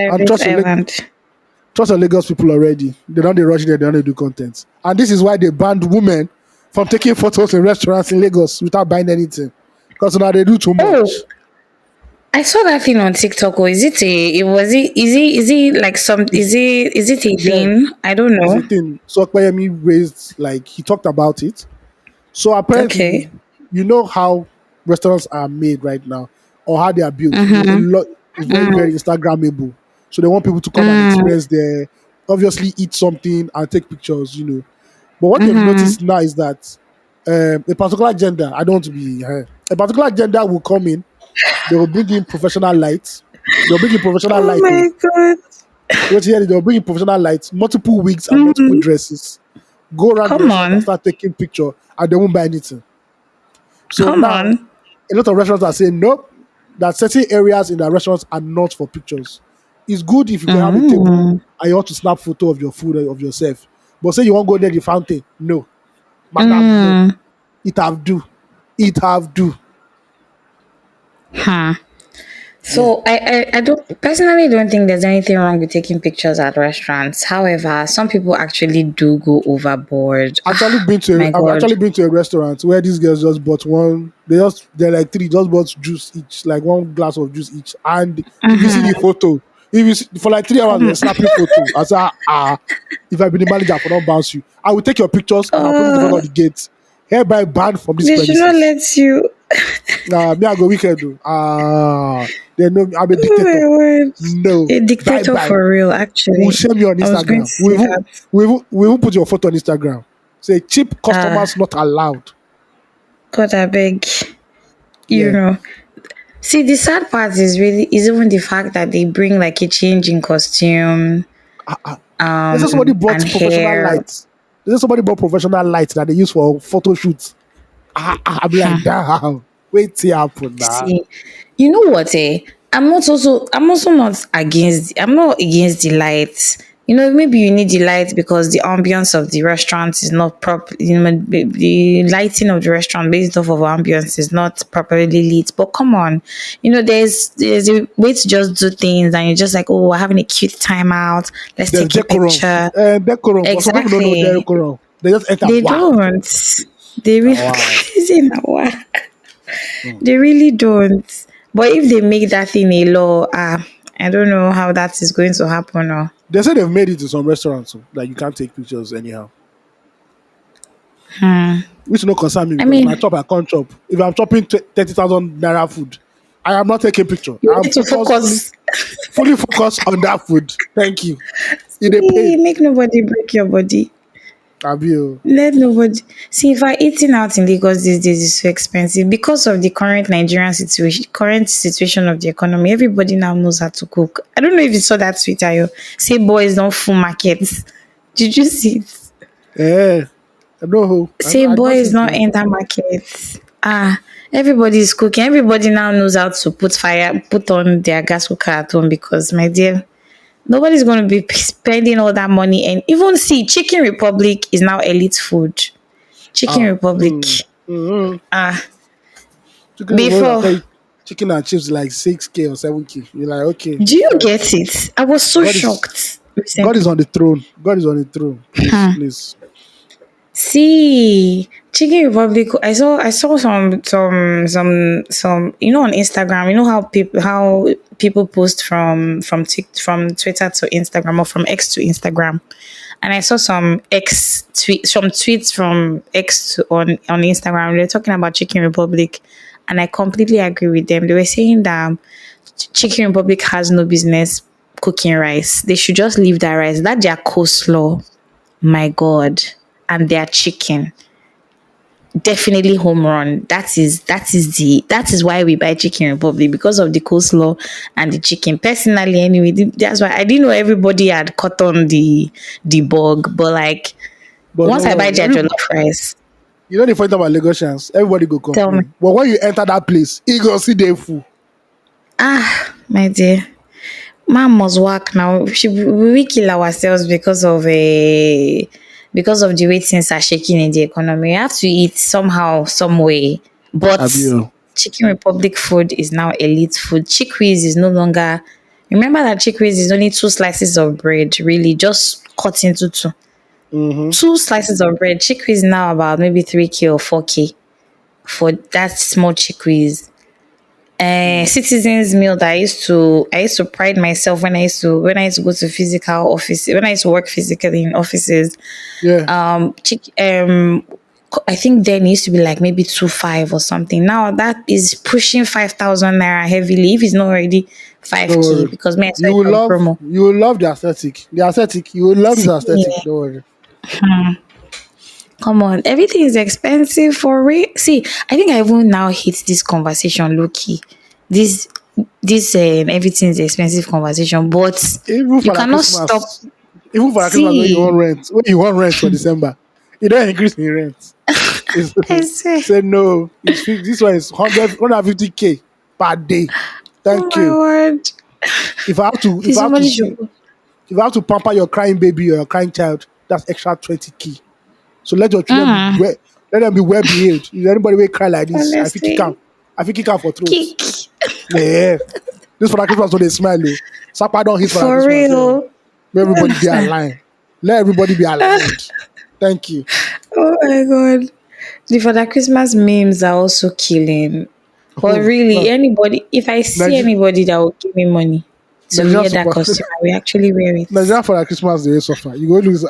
I Private trust your Island. trust your Lagos people already. They don't they rush there. They don't do content, and this is why they banned women from taking photos in restaurants in Lagos without buying anything, because now they do too Oh, much. I saw that thing on TikTok. Oh, is it a? It was it? Is it like some? It's Is it a yeah, thing? I don't it's know. a thing. So Okpeyemi raised like he talked about it. So Okay. apparently, you know how restaurants are made right now, or how they are built. A Mm-hmm. lot is very very Instagrammable. So they want people to come and Mm, experience there, obviously eat something and take pictures. But what they've mm-hmm. noticed now is that a particular gender, I don't want to be a particular gender will come in. They will bring in professional lights. They'll bring in professional Oh light. Oh, my god. What here they'll bring in professional lights, multiple wigs and multiple Mm, dresses. Go around the come restaurant and on. start taking picture, and they won't buy anything. So Come now, on. a lot of restaurants are saying nope, that certain areas in the restaurants are not for pictures. It's good if you can have a table Mm, and you want to snap photo of your food or of yourself. But say you want to go near the fountain, no, madam, no. mm, It have do, it have do. huh. Yeah. So I don't personally don't think there's anything wrong with taking pictures at restaurants. However, some people actually do go overboard. My I've God. actually been to a restaurant where these girls just bought one. They're like three, just bought juice each, like one glass of juice each. And if you see the photo, if you see, for like 3 hours they're Come. snapping photo. I say if I be the manager, I will not bounce you. I will take your pictures and I'll put it in front of Uh, the gate. Hereby banned from this they should not premises. let you. Me I go weekend. They know me, I'm a Oh dictator. my word. No, A bye dictator bye. for real, We'll actually. share me on I was going to Instagram. say that. We will put your photo on Instagram. Say cheap Uh, customers not allowed. God, I beg. You Yeah. know. See, the sad part is even the fact that they bring like a change in costume, Ah, ah. They say somebody and brought professional hair. lights. They say somebody brought professional lights that they use for photo shoots. I'll be like, damn. Wait till happen now. See, you know what, eh? I'm also not against I'm not against the lights. You know, maybe you need the lights because the ambience of the restaurant is not proper. You know, the lighting of the restaurant based off of ambience is not properly lit. But come on, you know, there's a way to just do things, and you're just like, oh, we're having a cute time out. Let's There's take a decorum. picture. Decorum. For some people don't know Exactly. decorum. They just enter. They Wow. don't. They really Wow. Mm. they really don't. But if they make that thing a law, I don't know how that is going to happen. Or They say they've made it to some restaurants that you can't take pictures anyhow. Which no concern me I because my mean, chop I can't chop. If I'm chopping 30,000 naira food, I am not taking picture. you I'm need to focused focus. fully focused on that food. Thank you. It a pain. Make nobody break your body. Abio. Let nobody see if I eating out in Lagos these days is so expensive because of the current situation of the economy. Everybody now knows how to cook. I don't know if you saw that tweet, Ayo. Say boys don't full markets. Did you see it? Eh. I know. Say I don't see boys it don't too. enter markets. Everybody is cooking. Everybody now knows how to put on their gas cooker at home because, my dear, nobody's going to be spending all that money. And even see, Chicken Republic is now elite food. Chicken Ah. Republic. Ah, Chicken will before, tell you chicken and chips like 6K or 7K. You're like, okay, do you fine. get it? I was so God is shocked God is recently. on the throne. God is on the throne. Please, please. See, Chicken Republic. I saw some. You know, on Instagram. You know how people post from Twitter to Instagram or from X to Instagram, and I saw some tweets from X on Instagram. They're talking about Chicken Republic, and I completely agree with them. They were saying that Chicken Republic has no business cooking rice. They should just leave that rice. That their coleslaw, my God, and their chicken, definitely home run. That is why we buy Chicken Republic, because of the coleslaw and the chicken. Personally, anyway, that's why I didn't know everybody had caught on the bug. But like, But once don't I buy worry. their jollof rice, You know the point about Lagosians, everybody go tell me, complain. But when you enter that place, you go see them full. my dear, man must work now. We kill ourselves because of the way things are shaking in the economy. We have to eat somehow, some way. But Abio. Chicken Republic food is now elite food. Chickpeas is no longer. Remember that chickpeas is only two slices of bread, really, just cut into two. Mm-hmm. Two slices of bread. Chickpeas is now about maybe 3K or 4K for that small chickpeas. Citizens meal that I used to pride myself when I used to go to physical office, when I used to work physically in offices. Yeah. I think then it used to be like maybe 2.5 or something. Now that is pushing 5,000 naira heavily, if it's not already Don't 5K, worry. because me I saw it on promo. You will love the aesthetic. The aesthetic. You will love this aesthetic. See, Don't worry. come on, everything is expensive for real. See, I think I even now hate this conversation, low key. This this everything is expensive conversation, but Even you for that cannot stop. Christmas, even for that Christmas See, when you want rent for December, you don't increase in rent. It's, I swear. say no, this one is 150K per day. Oh Thank my you. word. If Please, I have to somebody see, should. if I have to pamper your crying baby or your crying child, that's extra 20K. So let your children be Mm, well behaved. If anybody will cry like this, honestly. I think kick out for throats. Kick. Yeah. This for that Christmas so they smile. Oh. Sapa don't hit for that For Christmas. So real. let You everybody be understand? aligned. Let everybody be aligned. Thank you. Oh my god. The Father Christmas memes are also killing. But Oh, really, anybody, if I see Niger- anybody that will give me money to Nigerian wear that super costume, I will actually wear it. Nigerian for that Christmas they suffer. You go lose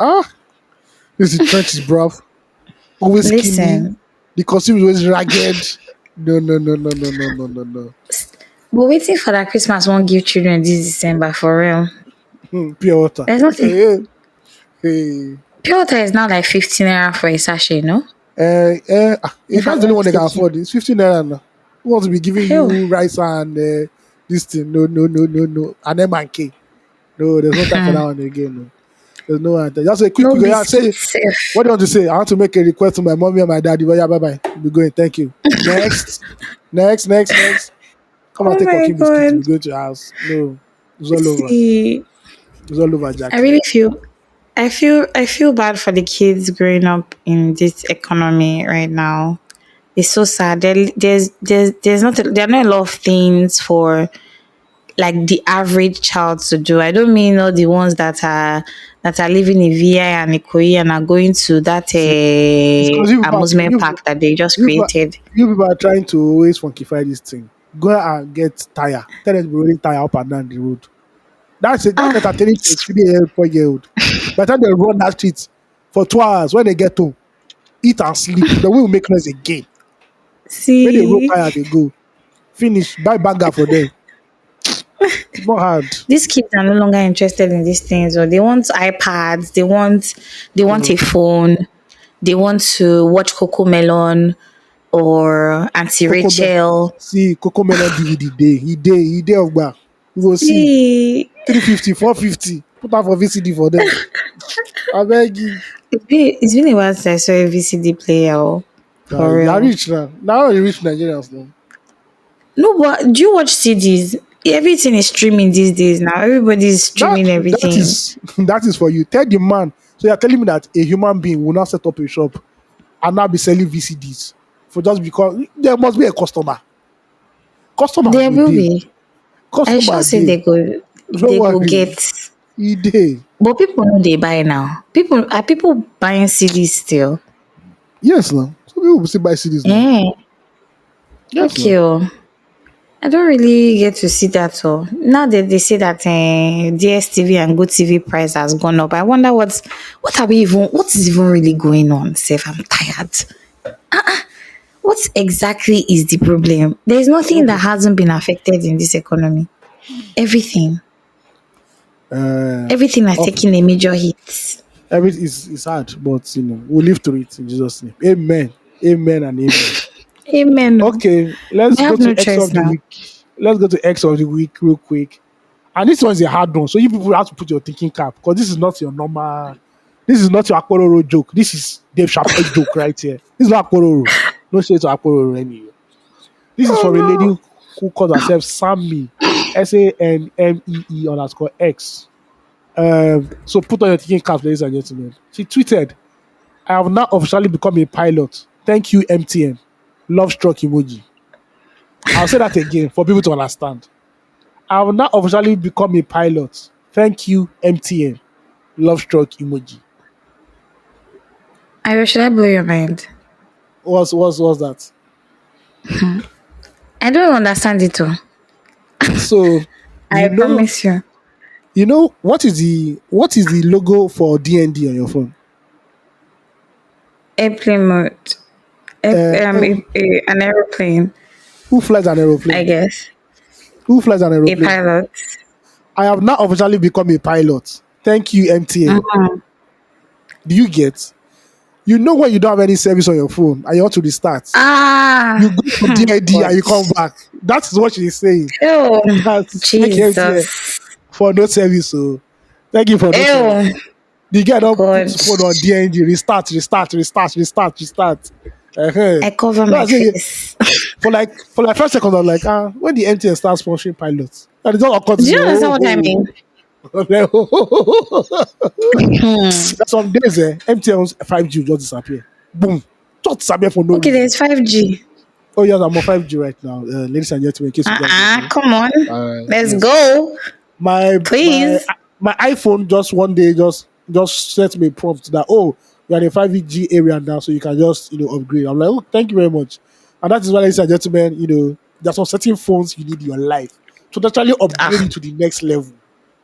this is trenches, bruv. Always skinny. Listen, The costume is always ragged. No, no, no, no, no, no, no, no, no. but waiting for that Christmas won't give children this December for real. Pure water. There's nothing. Hey, hey. Pure water is now like 15 naira for a sachet, no? If That's I'm the only not one they can mistaken. afford. It's 15 naira now. Who wants to be giving Hell, you rice and this thing? No, no, no, no, no. And M and K. No, there's no time for that one again. No. There's no time. Just say quick, no quick. Yeah, say biscuits safe. what do you want to say? I want to make a request to my mommy and my daddy. Well, yeah, bye bye. Be going. Thank you. Next, next. Come and Oh take my Koki biscuits. god. We go to your house. No, it's all over. See, It's all over, I Jackie. really I feel bad for the kids growing up in this economy right now. It's so sad. There's not there are not a lot of things for like the average child to do. I don't mean all the ones that are living in VI and Ikoyi and are going to that See, it's because amusement park that they just you people, created. you people are trying to always funkify this thing. Go and get tire. Tell them to be rolling tire up and down the road. That's it. That's Ah, entertaining to a 3 year, 4 year old. By the time they run that street for 2 hours, when they get home, eat and sleep, they will make noise again. When they roll see, tire, they go. Finish. Buy banger for them. It's not hard. these kids are no longer interested in these things, or they want iPads, they want a Mm. phone, they want to watch Coco Melon or Auntie Coco Rachel. see Coco Melon DVD day. He day of bar. You go see See, 350, 450. Put out for VCD for them. I beg you. it's been a while since I saw a VCD player. Oh, for You are real. rich now. Now you rich Nigerians now. No, but do you watch CDs? Everything is streaming these days now. Everybody's That streaming that everything. is that is for you. Tell the man. So you're telling me that a human being will not set up a shop and now be selling VCDs for just because there must be a customer. Customers There go will day. be. I Customer sure say day. Don't they go worry. get. E day. But people know they buy now. People buying CDs still. Yes, now. Some people will still buy CDs now. Eh. Yes, Okay. now. Oh. I don't really get to see that. Oh, now that they say that DSTV and GoTV price has gone up, I wonder what is even really going on. Sef, I'm tired. What exactly is the problem? There's nothing that Okay. hasn't been affected in this economy. Everything. Uh, Everything has okay. taken a major hit. Everything is hard, but we'll live through it in Jesus' name. Amen. Amen and amen. Amen. Oh. Okay, let's We go have to no X choice of the now. week. Let's go to X of the week real quick. And this one is a hard one. So you people have to put your thinking cap because this is not your normal, this is not your Akororo joke. This is Dave Chappelle joke right here. This is not Akororo. No shade to Akororo anyway. This is Oh from a lady no. who calls herself Sammy, SANMEE underscore X. So put on your thinking cap, ladies and gentlemen. She tweeted, I have now officially become a pilot. Thank you, MTN. Love struck emoji. I'll say that again for people to understand. I have now officially become a pilot. Thank you, MTN. Love struck emoji. I should I blow your mind? What's that? I don't understand it all. So I you know promise you. what is the logo for DND on your phone? Airplane mode. Uh, who, An aeroplane, who flies an I aeroplane? guess. Who flies an A aeroplane? pilot. I have now officially become a pilot. Thank you, MTN. Mhm. Do you get? You know when you don't have any service on your phone and you want to restart, you Ah, go to DID God. and you come back. That is what she's saying. Ew. That's thank you MTN Jesus. for no service. So thank you for no service. Ew. The guy don't put God. his phone on DNG, restart, restart, restart, restart, restart. Uh-huh. I cover So my I say face. for like 5 seconds, I'm like, when the MTN starts sponsoring pilots, and it's all occurred to Do say, you understand what I mean? Hmm. There's some days MTN's 5G will just disappear. Boom. Just disappear for no Okay, reason. there's 5G. Oh yes, I'm on 5G right now. Ladies and gentlemen, in case you guys don't know. Come on. Let's Yes. go. My my Please. my iPhone just one day just sent me a prompt that you're in a 5G area now, so you can just upgrade. I'm like, oh, thank you very much. And that is why, ladies and gentlemen, there's some certain phones you need in your life to actually upgrade Ah, you to the next level.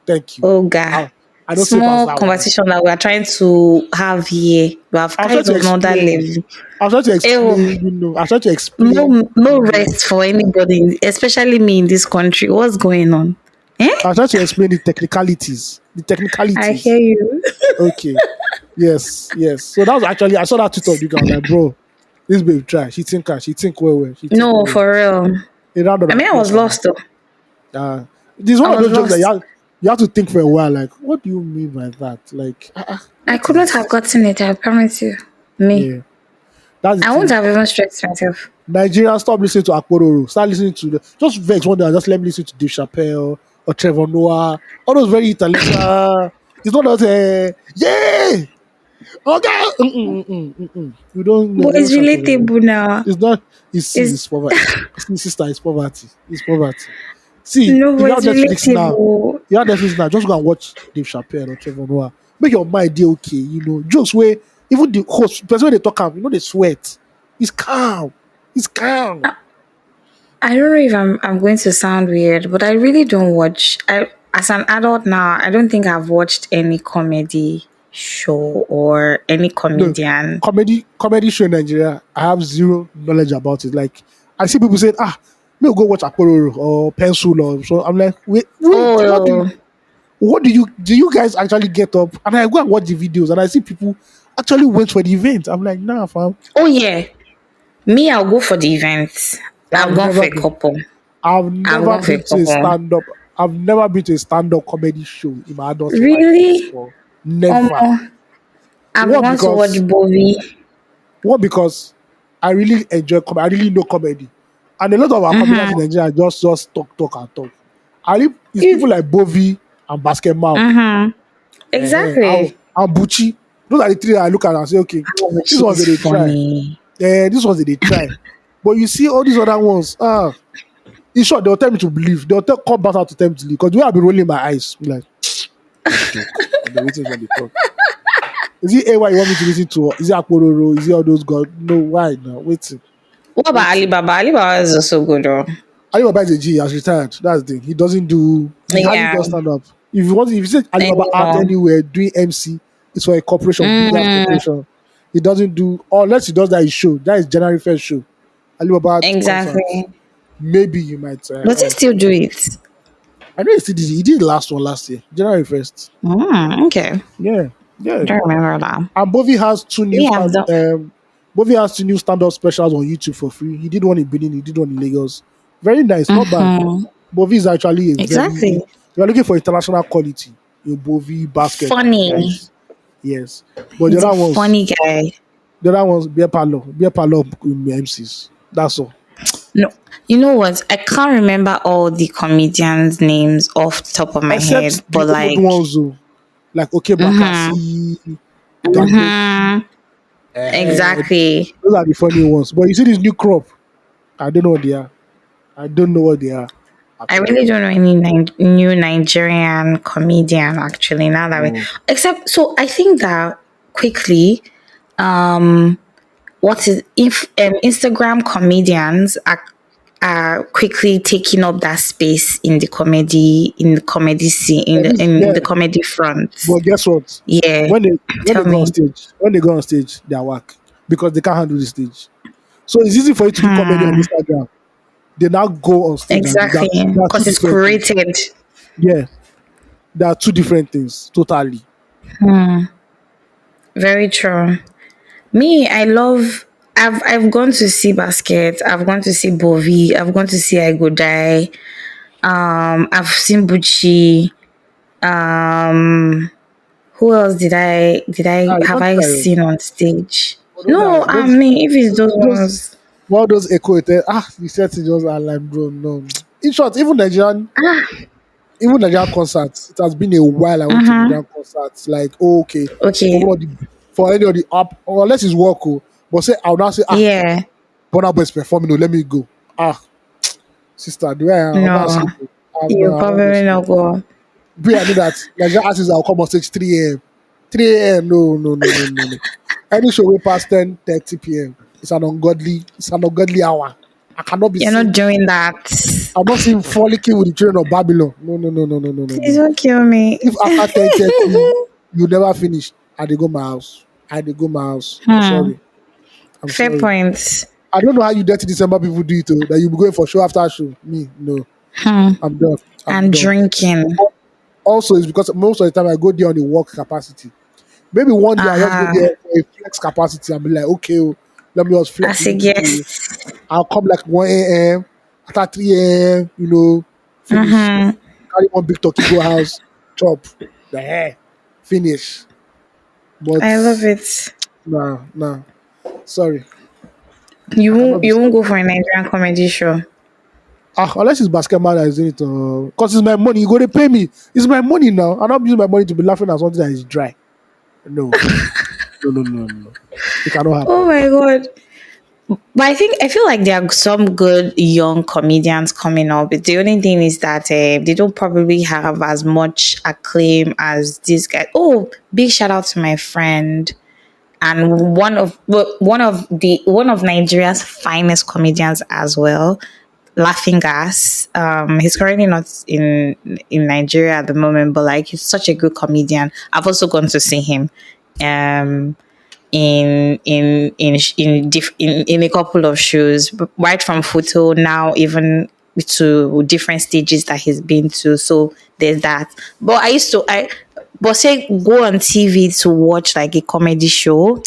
Thank you. oh, God. I don't say pass Small that one. conversation that we are trying to have here. We have I'm trying carried to on another explain. level. I'm trying to Ew. explain. I'm trying to explain. No rest for anybody, especially me in this country. What's going on? Eh? I'm trying to explain the technicalities. The I hear technicalities. you. Okay. Yes, yes. So that was actually I saw that tweet of you guys. Like, bro, this babe try. She think her. She think well. She think No, well. for real. A round of I mean, I applause was for her. lost though. This is I one of was those jokes that lost. you have to think for a while. Like, what do you mean by that? Like, I what couldn't have is? gotten it, I promise you. Me. Yeah, that's the I won't thing. have even stressed myself. Nigerians, stop listening to Akpororo. Start listening to just vex one day. Just let me listen to Dave Chappelle or Trevor Noah. All those very intellectual. It's not that yeah. Okay. You don't know. But You don't it's shout for them. relatable now. It's not. It's It's poverty. See, sister, it's poverty. It's poverty. See, no, if but you have it's Netflix now, relatable. just go and watch Dave Chappelle or Trevor Noah. Make your mind dey okay. Jokes where even the host, person when they talk am, they sweat. It's calm. It's calm. I don't know if I'm going to sound weird, but I really don't watch. I as an adult now, I don't think I've watched any comedy show or any No, comedian. comedy show in Nigeria, I have zero knowledge about it. Like I see people say, maybe go watch Akpororo or Pencil or so. I'm like, wait, Oh, what do you guys actually get up? And I go and watch the videos and I see people actually went for the event. I'm like, nah, fam. oh yeah. Me, I'll go for the events. I've I've gone for never a been. couple. I've I've never gone for a been to a couple. stand up. I've never been to a stand up comedy show in my adult life Really? before. Never. I've What gone to watch because Bowie. what because I really enjoy comedy. I really know comedy, and a lot of our comedians in Mm-hmm. Nigeria just talk and talk. It's people You, like Bovi and Basket Mouth, mm-hmm. Exactly. and Bucci. Those are the three that I look at and say, okay, Oh, this which ones that is they try. funny. This ones that they try. But you see all these other ones, in short, they'll tell me to believe. Come back out to tell me to leave. Because the way I'll be rolling my eyes, I'm like, no joke. I'll be waiting when they talk. Is it AY you want me to listen to? Is it Akpororo? Is it all those God? No, why now? Waiting. What about Waiting. Alibaba? Alibaba is also good, though. Alibaba is a G, he has retired. That's the thing. He hardly Yeah. does stand up. If you say Alibaba out Anymore. anywhere doing MC, it's for a corporation, big ass Mm, corporation. He doesn't do, unless he does that his show. That is January 1st show. Alibaba concerts. exactly. Maybe you might. Does he still do it? I know he did the last one last year, January 1st. Okay. Yeah, yeah. Don't remember that. And Bovi has two new We have the. stand-up specials on YouTube for free. He did one in Benin, he did one in Lagos. Very nice, not bad. Mhm. Bovi is actually a very. Exactly. You are looking for international quality. Your Bovi basket, Funny. guys. Yes, but He's a funny guy. the other ones, beer parlor MCs. That's all. No, you know what? I can't remember all the comedians' names off the top of my head, Except the but old like, ones, though, like Okay mm-hmm, Bakassi, Dangote. mm-hmm, exactly. Those are the funny ones. But you see this new crop. I don't know what they are. I don't know what they are at I all. really don't know any new Nigerian comedian actually. Now that we, Mm. except so, I think that quickly, what is if Instagram comedians are quickly taking up that space in the comedy scene Yeah, in the comedy front. but guess what? Yeah, When tell they go on me. stage, they are whack because they can't handle the stage. So it's easy for you to do comedy on Instagram. They now go on stage and do Exactly, that. There are two because it's different things. curated. Yeah, there are two different things totally. Very true. Me, I love. I've gone to see Basket. I've gone to see Bovi. I've gone to see I Go Die. I've seen Bucci. Um, who else did I Ah, you have don't I try. seen on stage? Oh, those No, are I those mean if it's those those ones. all those Equatorial. The settings just are like, bro. No. In short, even Nigerian concerts. It has been a while I went to Uh-huh. Nigerian concerts. Like, oh, okay, for Okay. one of the for any of the up or unless it's work. Oh, but say I'll now say Yeah. Burna Boy is performing. Oh, let me go. Sister, do I am I No. asleep? You I won't go probably sleep. not go. But I know that Nigerian artists will come on stage 3 a.m. 3 a.m. No, no, no, no, no, no. Any show way past 10:30 p.m. It's an ungodly hour. I cannot be You're not seen. doing that. I'm not seeing frolicking with the children of Babylon. No, no, no, no, no, no, no, Please no. don't kill me. If after 10:30 you never finish, I dey go my house. I dey go my house. I'm Hmm. sorry. I'm Fair sorry. point. I don't know how you dirty December people do it. Oh, that you be going for show after show. Me, no. Hmm. I'm done. I'm And done. drinking. Also, it's because most of the time I go there on the work capacity. Maybe one day I'll just go there Uh-huh. for a flex capacity and be like, okay, oh, let me just flex a As a little bit. guest. I'll come like 1 a.m. After 3 a.m., finish. Mm-hmm. Carry one big turkey, go house, chop. The hair, finish. But I love it. nah, nah. Sorry. You I cannot won't be you won't seen. go for a Nigerian comedy show. Unless it's basket man that is doing it, because it's my money. You go to pay me. It's my money now. I'm not using my money to be laughing at something that is dry. No, no, no, no, no. It cannot Oh happen. my god. But I feel like there are some good young comedians coming up. The only thing is that they don't probably have as much acclaim as these guys. Oh, big shout out to my friend and one of Nigeria's finest comedians as well, Laughing Gas. He's currently not in Nigeria at the moment, but like he's such a good comedian. I've also gone to see him. Um, in a couple of shows, right from photo now even to different stages that he's been to. So there's that. But but say go on TV to watch like a comedy show.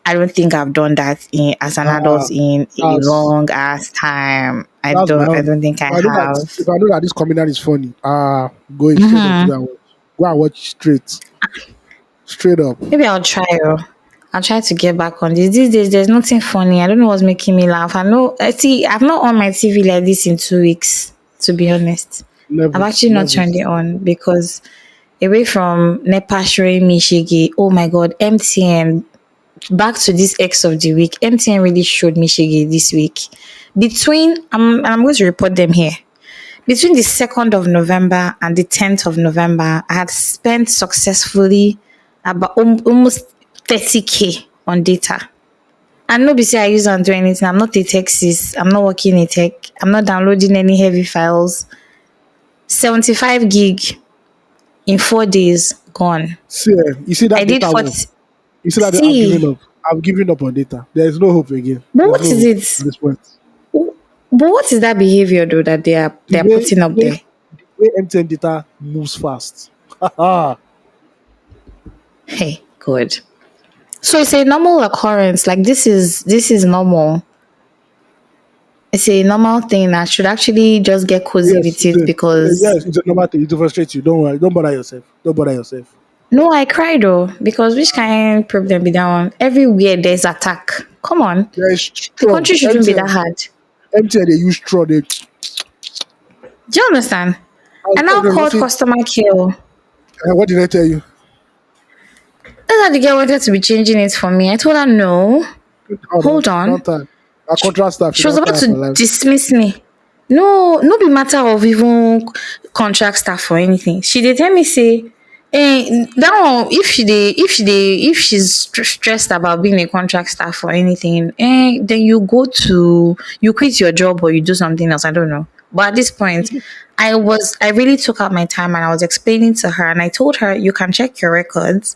I don't think I've done that as an adult Uh, in a that's long ass time. I that's my don't. I own. don't think If I I know that have. if I know that this comedian is funny, going straight up to go Hmm. and watch. Go and watch straight up. Maybe I'll try. I'll try to get back on this. These days, there's nothing funny. I don't know what's making me laugh. I know. I see. I've not on my TV like this in 2 weeks. To be honest, Love I've it, actually not love it. turned it on because away from NEPA showing me Shiggy. Oh my God, MTN. Back to this X of the week. MTN really showed me Shiggy this week. I'm going to report them here. Between the 2nd of November and the 10th of November, I had spent successfully about almost 30K on data. And no be say I use am do anything. I'm not a techist. I'm not working in tech. I'm not downloading any heavy files. 75 gig in 4 days gone. See, you see I that did data war. 40. You see that I've given See, up. I've given up on data. There is no hope again. but There's what no is hope at it? this point. But what is that behavior though that The they are way putting the up way there? the way MTN data moves fast. Hey, good. So it's a normal occurrence. Like this is normal. It's a normal thing. I should actually just get cozy Yes, with it because yes, it's a normal thing. It frustrates you. Don't worry. Don't bother yourself. Don't bother yourself. no, I cried though because which kind problem be that one? Everywhere there's attack. Come on, There is the straw. country shouldn't be that hard. MTN, they use straw. Do you understand? I Some now of them called say, customer care. what did I tell you? I thought the girl wanted to be changing it for me. I told her no. Hold on, Hold on. don't time. Our contract staff, you She was don't about tire for to life. dismiss me. No, no be matter of even contract staff or anything. She did tell me say, that one if she's stressed about being a contract staff or anything, then you quit your job or you do something else. I don't know. But at this point, I really took out my time and I was explaining to her and I told her you can check your records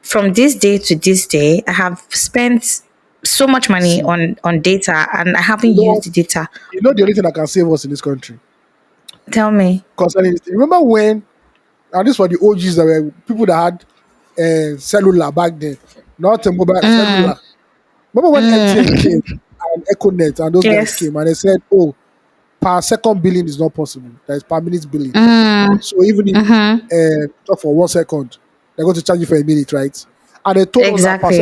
from this day to this day, I have spent so much money See, on data and I haven't you know used what? the data. You know the only thing that can save us in this country Tell me. concerning this thing. Remember when, and this were the OGs that were people that had cellular back then, not a mobile cellular. Remember when MTN came Mm. and EchoNet and those guys Yes. came and they said, "Oh, per second billing is not possible. That is per minute billing. Mm. So even if Mm-hmm. talk for 1 second, they're going to charge you for a minute, right?" And they told us that Exactly.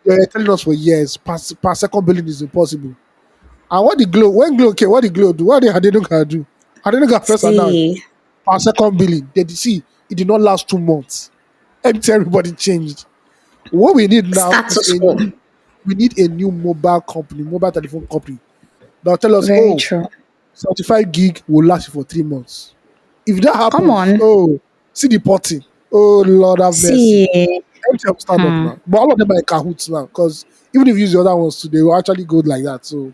they were telling us for years per second billing is impossible. And what the Glow when Glow came, what the Glow do? What they didn't gonna do? I didn't gonna first announce See, per second billing. They did see it did not last 2 months. Empty everybody changed. What we need now is status quo. we need a new mobile company, mobile telephone company that'll tell us, Very oh, true. 75 gig will last you for 3 months. If that Come happens, on. oh, see the potting. Oh Lord have mercy. See. MTN will stand up Hmm. now. But all of them are in cahoots now because even if you use the other ones too, they will actually go like that. So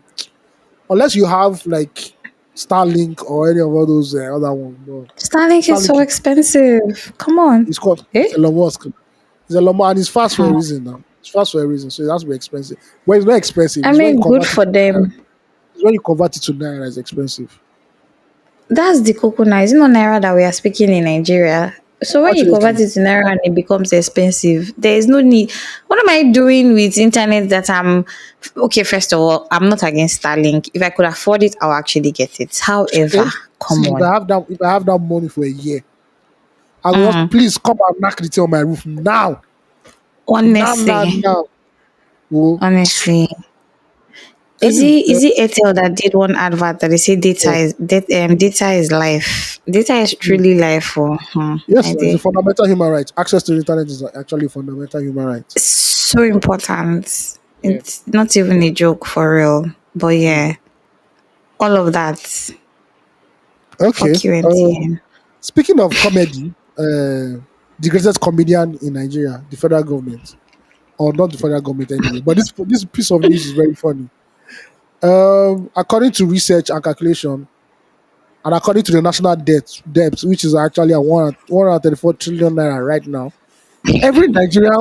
unless you have like Starlink or any of all those other ones, no. Starlink is so Starlink expensive. Come on. is called it's Eh? Elon Musk. It's Elon Musk and it's fast for a Hmm. reason now. It's fast for a reason, so it has to be expensive. Well, it's not expensive. I It's when you mean, good convert it for to naira. them. It's when you convert it to naira, it's expensive. That's the coconut. It's not naira that we are speaking in Nigeria. So when you convert Unfortunately, it to naira and it becomes expensive, there is no need. What am I doing with internet that I'm okay? First of all, I'm not against Starlink. If I could afford it, I'll actually get it. However, okay. come See, on, if I have that money for a year, I will just mm, please come and knock the thing on my roof now. Now, now, honestly, now. Oh, honestly, anyway, is it Airtel that did one advert that they say yes. data is life. Data is Mm. truly life. For Yes, I sir, it's a did. fundamental human right. Access to the internet is actually a fundamental human right. It's so important. Yeah. It's not even a joke for real. But Mm. yeah, all of that. Okay. Fuck you, MTN. Speaking of comedy, the greatest comedian in Nigeria, the federal government, or not the federal government anyway, but this piece of news is very funny. According to research and calculation, and according to the national debt, which is actually at 134 trillion naira right now, every Nigerian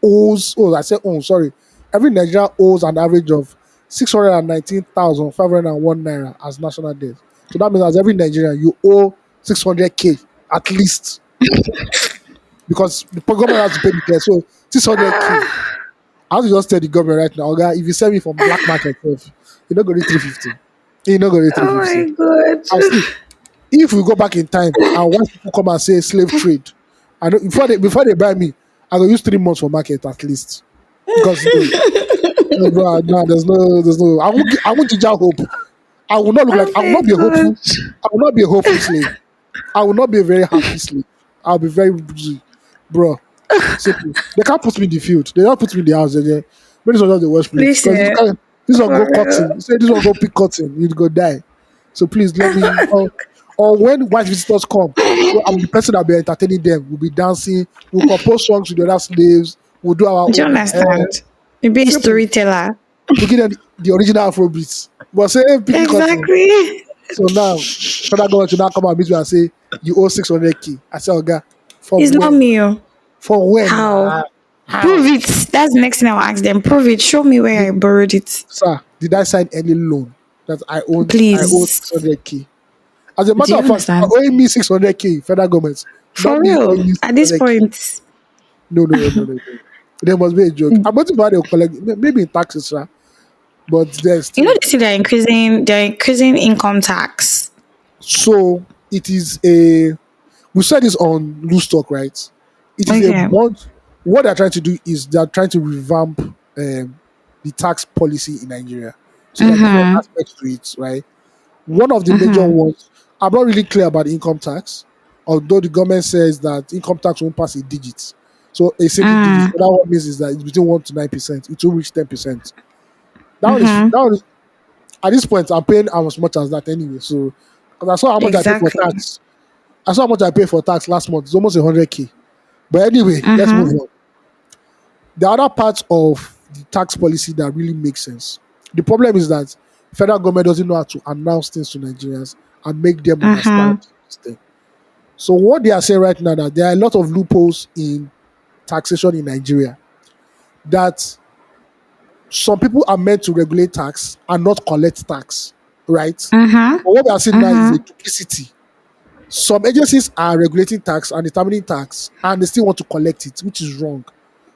owes. Oh, I said, oh, sorry. Every Nigerian owes an average of 619,501 naira as national debt. So that means as every Nigerian, you owe 600k at least because the government has to pay the debt. So 600k. I have to just tell the government right now, okay, if you sell me from black market, you're not going to 350. You're not going to Oh 350. my god. And see, if we go back in time and once people come and say slave trade, I know before they buy me, I will use 3 months for market at least. Because no, bro, no, there's no I won't ginger hope. I will not look like Oh I will my not be a god. hopeful. I will not be a hopeful slave. I will not be a very happy slave. I'll be very busy. Bro. Simple. They can't put me in the field. They don't put me in the house. Maybe this was not the worst place. Because Listen, this one go for real. cutting. Say this one go pick cotton, you'd go die. So please let me or when white visitors come, so I'm the person that'll be entertaining them. We'll be dancing, we'll compose songs with the other slaves, we'll do our Do you own understand? You be a simple. storyteller. We give them the original Afro beats. But say hey, picking cotton. Exactly. So now federal government should now come and meet me and say you owe 600k. I say, okay, It's from not when? me. Oh. From when? How? Prove How? it. That's the next thing I'll ask them. Prove it. Show me where I borrowed it. Sir, did I sign any loan that I owe Please. 600k? As a Do matter you of fact, you understand? are owing me 600k, federal government, not For me owing real. you At this 600k. point. No, no, no, no, no, no. There must be a joke. I'm going to buy the collect maybe in taxes, sir, but there's You know still. they say they're increasing income tax. So it is a. We said this on Loose Talk, right? It is a Okay. bunch. What they're trying to do is they're trying to revamp the tax policy in Nigeria. So there are different Mm-hmm. aspects to it, right? One of the major Mm-hmm. ones, I'm not really clear about income tax, although the government says that income tax won't pass a digit. So a single digit. Mm. What that one means is that it's between 1 to 9%. It will reach 10%. Mm-hmm. That one is at this point I'm paying as much as that anyway. So because I saw how much I pay for Exactly. tax. I saw how much I pay for tax last month. It's almost 100k. But anyway, let's move Mm-hmm. on. The other part of the tax policy that really makes sense. The problem is that federal government doesn't know how to announce things to Nigerians and make them understand Mm-hmm. this thing. So what they are saying right now that there are a lot of loopholes in taxation in Nigeria that some people are meant to regulate tax and not collect tax, right? Mm-hmm. But what we are seeing now is a Mm-hmm. duplicity. Some agencies are regulating tax and determining tax and they still want to collect it, which is wrong.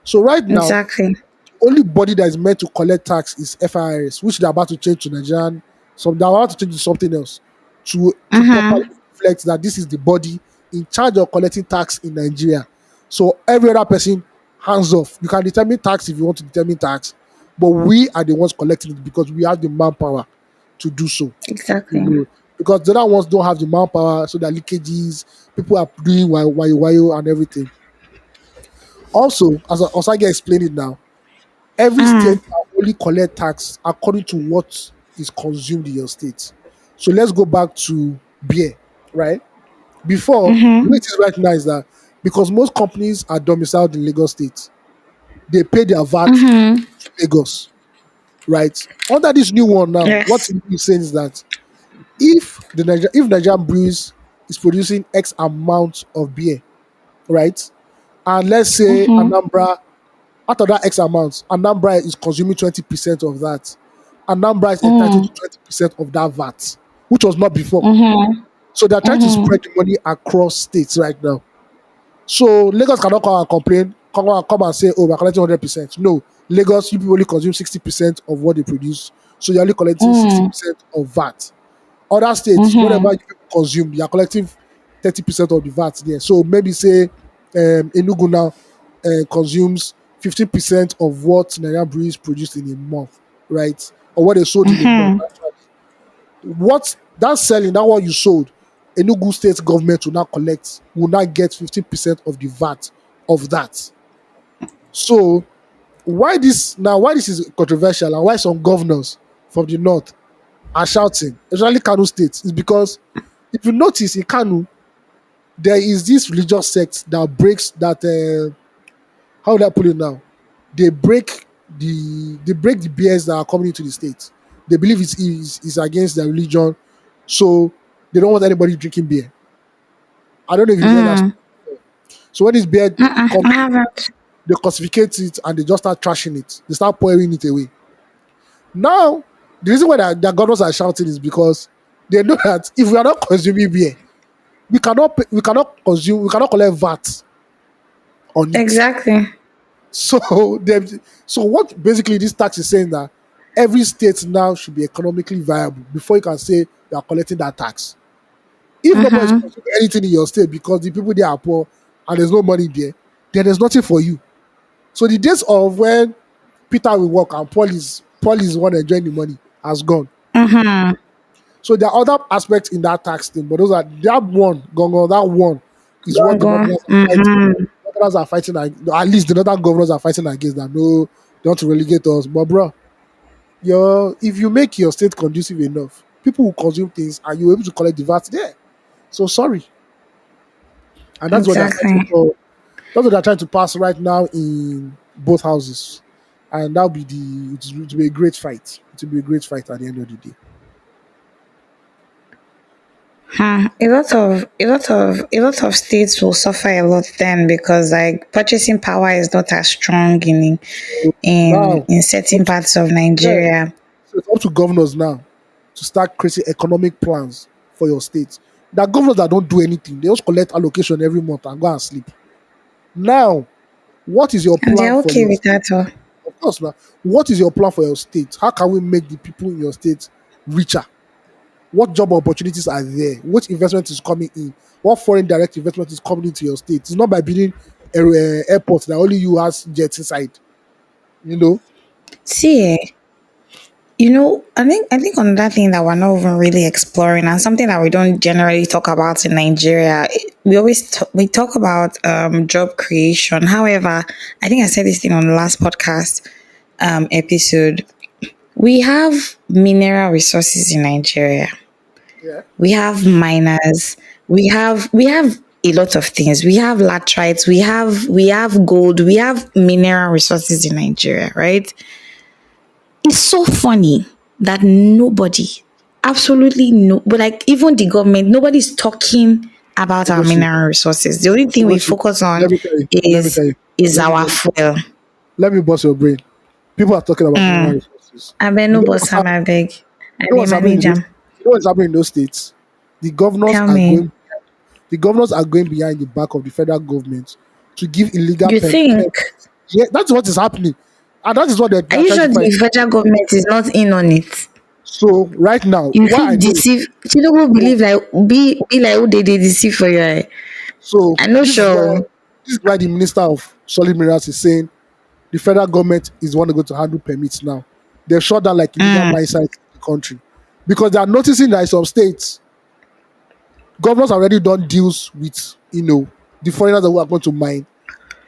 So right now, Exactly. only body that is meant to collect tax is FIRS, which they're about to change to Nigerian. So they're about to change to something else to properly Mm-hmm. reflect that this is the body in charge of collecting tax in Nigeria. So every other person, hands off. You can determine tax if you want to determine tax, but we are the ones collecting it because we have the manpower to do so. You Exactly. know, because the other ones don't have the manpower, so there are leakages. People are doing wayo and everything. Also, as Osage explained it now, every state Mm. can only collect tax according to what is consumed in your state. So let's go back to beer, right? Before, the way Mm-hmm. it is right now is that because most companies are domiciled in Lagos State, they pay their VAT Mm-hmm. to Lagos, right? Under this new one now, what Yes. it is saying is that if Nigerian breweries is producing X amount of beer, right? And let's say Mm-hmm. Anambra, out of that X amount, Anambra is consuming 20% of that. Anambra is entitled to Mm. 20% of that VAT, which was not before. Mm-hmm. So they're trying to Mm-hmm. spread the money across states right now. So Lagos cannot come and complain, come and say, oh, we're collecting 100%. No, Lagos, you people only consume 60% of what they produce. So you're only collecting Mm. 60% of VAT. Other states, whatever Mm-hmm. you people consume, you are collecting 30% of the VAT there. So maybe say Enugu now consumes 15% of what Nigerian breweries produced in a month, right? Or what they sold in a month. Mm-hmm. What that's selling, that what you sold, Enugu state government will not get 15% of the VAT of that. So why this is controversial and why some governors from the north are shouting, especially Kano State, is because if you notice in Kano, there is this religious sect that breaks that how would I put it now? They break the beers that are coming into the state. They believe is against their religion, so they don't want anybody drinking beer. I don't know if you've heard that. Mm. So when this beer Mm-mm. comes, I haven't. they classificate it and they just start trashing it. They start pouring it away. Now, the reason why their governors are shouting is because they know that if we are not consuming beer, we cannot collect VAT on it. Exactly. So so what basically this tax is saying that every state now should be economically viable before you can say you are collecting that tax. If nobody is Mm-hmm. consuming anything in your state because the people there are poor and there's no money there, then there's nothing for you. So the days of when Peter will work and Paul is one enjoying the money has gone. Mm-hmm. So there are other aspects in that tax thing, but those are that one, gongo, that one is what the Gongo. northerners are fighting. Mm-hmm. Northerners are fighting, at least the northern governors are fighting against that. No, they want to relegate us. But bro, if you make your state conducive enough, people will consume things and you're able to collect the VAT there. So sorry. And that's what they're fighting Exactly. for. That's what they're trying to pass right now in both houses. And that'll be it will be a great fight. It will be a great fight at the end of the day. Hmm. A lot of states will suffer a lot then because like purchasing power is not as strong in So in now in it's up certain to parts of yeah, Nigeria. so it's up to governors now to start creating economic plans for your state. There are governors that don't do anything. They just collect allocation every month and go and sleep. Now, what is your And plan they're for okay your with state? that all. Of course, now, what is your plan for your state? How can we make the people in your state richer? What job opportunities are there? Which investment is coming in? What foreign direct investment is coming into your state? It's not by building airports that only you has jets inside. You know, See, I think another thing that we're not even really exploring and something that we don't generally talk about in Nigeria, we talk about job creation. However, I think I said this thing on the last podcast episode. We have mineral resources in Nigeria. yeah. We have miners. We have a lot of things. We have latrites. We have gold. We have mineral resources in Nigeria, right? It's so funny that nobody, absolutely no, but like even the government, nobody's talking about our Ugochi, mineral resources. The only thing we Ugochi, focus on let me tell you. Let me is tell you. is Let me our let, fuel. let me bust your brain. People are talking about mineral Mm. resources. I bet You no know boss what's am happening? abeg. I You know dey what's happening in manage those. am. You know what's happening in those states. The governors Tell are me. going. The governors are going behind the back of the federal government to give illegal You think? permits. Yeah, that's what is happening. And that is what Are they're you trying sure to fight. the federal government is not in on it? So right now, You what I fit know is deceive Tinubu so, believe like be like who they deceive for your eye. so I no this is where sure. the Minister of Solid Minerals is saying the federal government is one going to handle permits now. They've shut down like illegal Mm, mine sites in the country because they are noticing that in some states, governors have already done deals with the foreigners that are going to mine,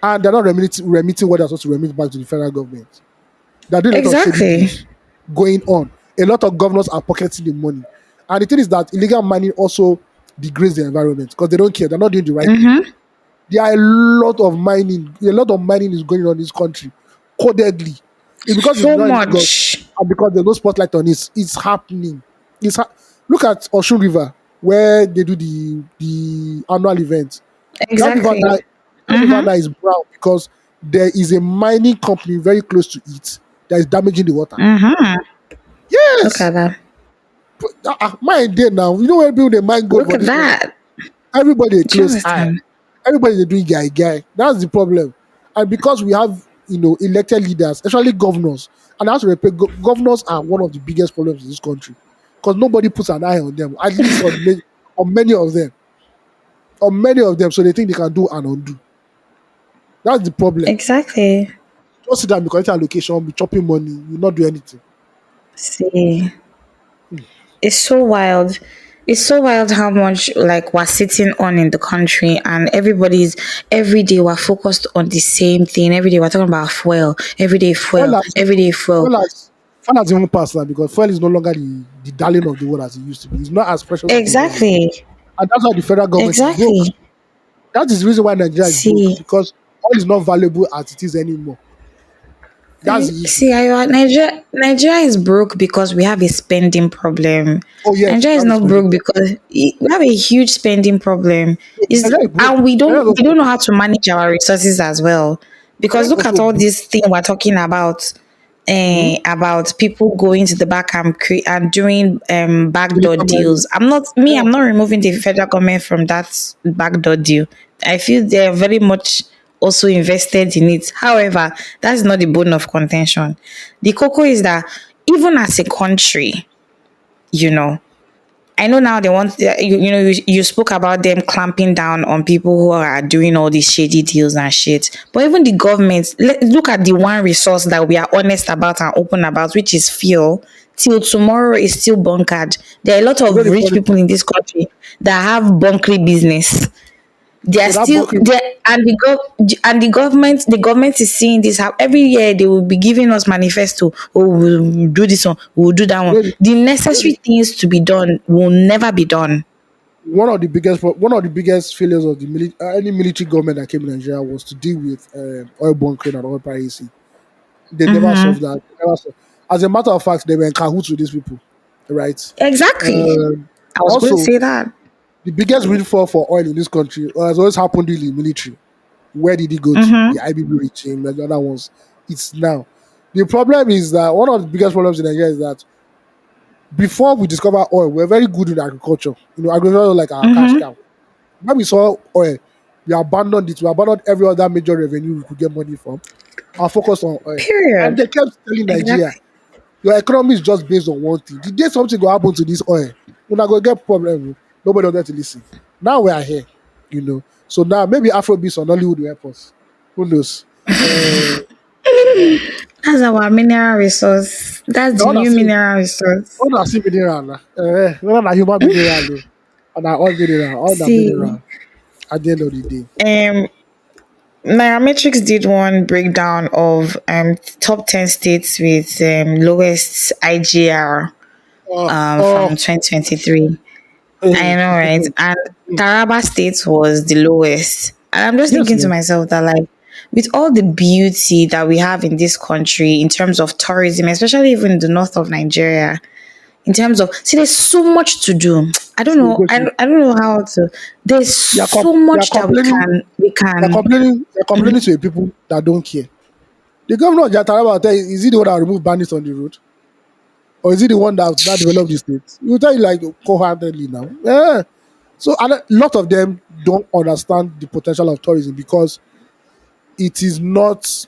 and they're not remitting what they're supposed to remit back to the federal government. They're doing a lot of shady exactly. deals going on. A lot of governors are pocketing the money. And the thing is that illegal mining also degrades the environment because they don't care. They're not doing the right thing. Mm-hmm. There are a lot of mining. A lot of mining is going on in this country codedly. It's because it's So not in Lagos much. and because there's no spotlight on it. It's happening. Look at Osun River where they do the annual event. That river Exactly. now, Mm-hmm. is brown because there is a mining company very close to it that is damaging the water. Mm-hmm. Look Yes, at that. mine there now. You know where people they mine gold Look for at this country. that. Everybody a Do you close eye. understand? Everybody they doing guy. That's the problem. And because we have elected leaders, especially governors, and I have to repeat, governors are one of the biggest problems in this country because nobody puts an eye on them. At least on many of them, so they think they can do and undo. That's the problem. Exactly. Just sit down, be collecting allocation, be chopping money, you not do anything. See. It's so wild. It's so wild how much like we're sitting on in the country and everybody's every day we're focused on the same thing. Every day we're talking about fuel, Fuel has everyday fuel. fuel has fuel has even passed now because fuel is no longer the darling of the world as it used to be. It's not as precious as it was again. Exactly. And that's why the federal government is broke. Exactly. That is the reason why Nigeria is broke See, because oil is not valuable as it is anymore. That's the issue. Nigeria is broke because we have a spending problem. Oh yes, Nigeria is that's the not spending broke problem. because we have a huge spending problem. Is Nigeria is broke. and Nigeria is we don't also know how to manage our resources as well. Because Nigeria is look at also all broke. this thing we're talking Mhm. about people going to the back and and doing backdoor Illegal mining. deals. I'm Yes. not removing the federal government from that backdoor deal. I feel they're very much also invested in it. However, that's not the bone of contention. The cocoa is that even as a country, you know, I know now they want you spoke about them clamping down on people who are doing all these shady deals and shit. But even the government, look at the one resource that we are honest about and open about, which is fuel. Till tomorrow is still bunkered. There are a lot You know of the rich funny people thing. in this country that have bunkery business. They are So that still bucket there, and the government is seeing this. How every year they will be giving us manifesto. Oh, we'll do this one, we'll do that you one. know The necessary things to be done will never be done. one of the biggest failures of any military government that came in Nigeria was to deal with oil bunkering and oil piracy. They never solved Mm-hmm. that. As a matter of fact, they were in cahoots with these people, right? Exactly. Um, I was going to Also, say that. the biggest windfall for oil in this country has always happened in the military. Where did it go to? The Mm-hmm. IBB regime and the other ones. It's now. The problem is that one of the biggest problems in Nigeria is that before we discover oil, we're very good in agriculture. Agriculture is like our cash Mm-hmm. cow. When we saw oil, we abandoned it. We abandoned every other major revenue we could get money from and focused on oil. And Period. they kept telling Nigeria, Exactly. your economy is just based on one thing. The day something will happen to this oil, we're not going to get problem. Nobody will there to listen. Now we are here. So now maybe Afrobeats or Nollywood will help us. Who knows? Uh, That's our mineral resource. That's the the one that new see, mineral resource. one that see mineral, whether na human mineral, and all mineral, all the See, mineral. At the end of the day, um, Nairametrics did one breakdown of top 10 states with lowest IGR oh, from oh, 2023. I know, right? And Taraba State was the lowest. And I'm just yes, thinking to no. myself that, like, with all the beauty that we have in this country in terms of tourism, especially even in the north of Nigeria, in terms of, see, there's so much to do. I don't So know. go to I don't know how to. There's so you're much that complaining, we can. you're complaining to the people that don't care. The governor of Jataraba will tell you, is he the one that removed bandits on the road? Or is he the one that developed the state? He will tell you like cold-heartedly now. Yeah. So a lot of them don't understand the potential of tourism because it is not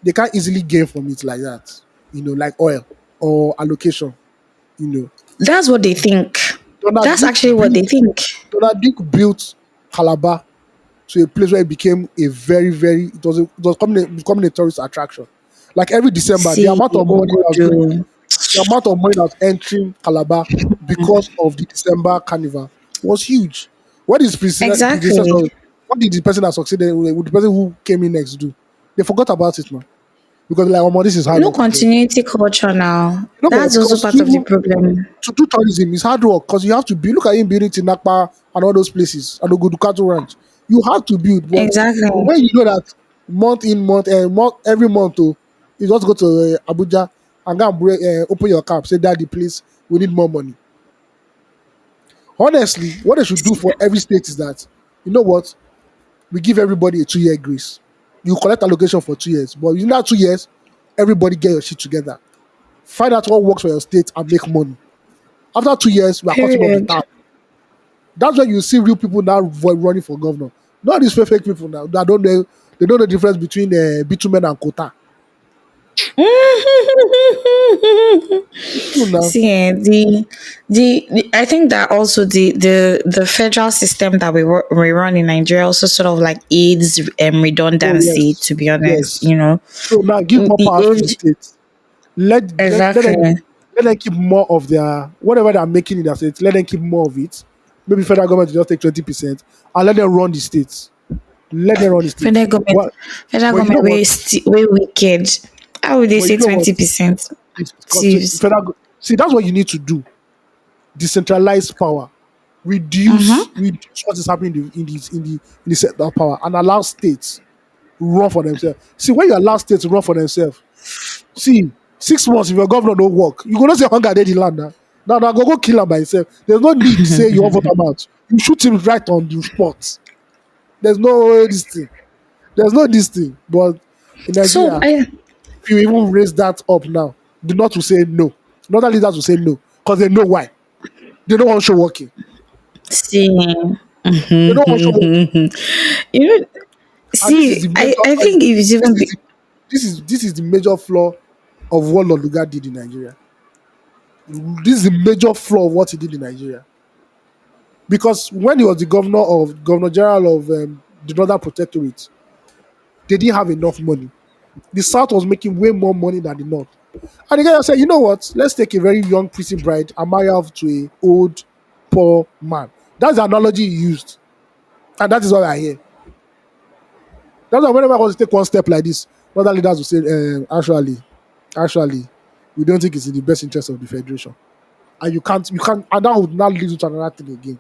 they can't easily gain from it like that. Like oil or allocation. You know, That's what they think. Donald That's Duke actually what they built think. Donald Duke built Calabar to a place where it became a very, very it was becoming a tourist attraction. Like every December, See, Ogodo. the amount of money that was entering Calabar because of the December carnival was huge. What is predecessor? Exactly. What did the person that succeeded with the person who came in next do? They forgot about it now because like, oh, my, this is hard No work to get. continuity culture now. You know what? That's also Because part of the problem. to do tourism is hard work because you have to build. Look at him building Tinakpa and all those places and Ogudukato Ranch. You have to build, but Exactly. when you know that month in month and every month, you just go to Abuja and go and open your cap, say, "Daddy, please, we need more money." Honestly, what they should do for every state is that, you know what, we give everybody a 2 year grace. You collect allocation for 2 years, but in that 2 years, everybody get your shit together. Find out what works for your state and make money. After 2 years, we are cutting off the Period. tap. That's when you see real people now running for governor. Not these fake people now that don't know. They know the difference between bitumen and quota. It's true now. See, I think that also the federal system that we run in Nigeria also sort of like aids Oh redundancy. yes, To be honest, yes. So now give more it powers to the aids states. exactly. Let them keep more of their whatever they're making in their states. Let them keep more of it. Maybe federal government will just take 20% and let them run the states. Let them run the Federal states. government, What? federal But you know government, what? way wicked. How would they But you say know what? 20%? It's because Thieves. see, that's what you need to do. Decentralize power, reduce what is happening in the central power, and allow states run for themselves. See, when you allow states to run for themselves, see, 6 months if your governor don't work, you gonna say hunger dey the land now. Now go kill him by himself. There's no need say you want vote him out. You shoot him right on the spot. There's no this thing. There's no this thing. But in So Nigeria, I if you even raise that up now, do not to say no. Northern leaders will say no because they know why. They don't want show working. see. They don't want show working. You know, And this is see, the major. I think if it's This even is the, this is the major flaw of what Lord Lugard did in Nigeria. This is the major flaw of what he did in Nigeria. Because when he was the Governor General of the Northern Protectorate, they didn't have enough money. The South was making way more money than the North. And the guy said, you know what? Let's take a very young prissy bride and marry her to a old, poor man. That's the analogy he used. And that is what I hear. That's why whenever I want to take one step like this, other leaders will say, actually, we don't think it's in the best interest of the federation. And and that would not lead you to another thing again.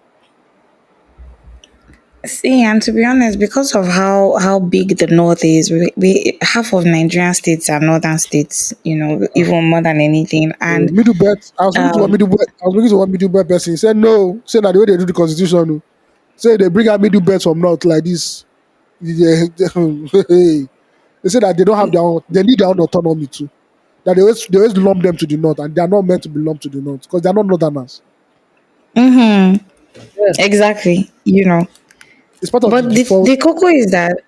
see, and to be honest, because of how big the north is, we half of Nigerian states are northern states. Even more than anything, and Middle belt. I was speaking to one um, middle belt. I was speaking to one middle belt person. He said no. Say that the way they do the constitution. No. Say they bring out middle belts from north like this. They say that they don't have their own. They need their own autonomy too. That they always lump them to the north, and they are not meant to be lumped to the north because they are not northerners. Yeah, exactly, it's part of the but default. the cocoa is that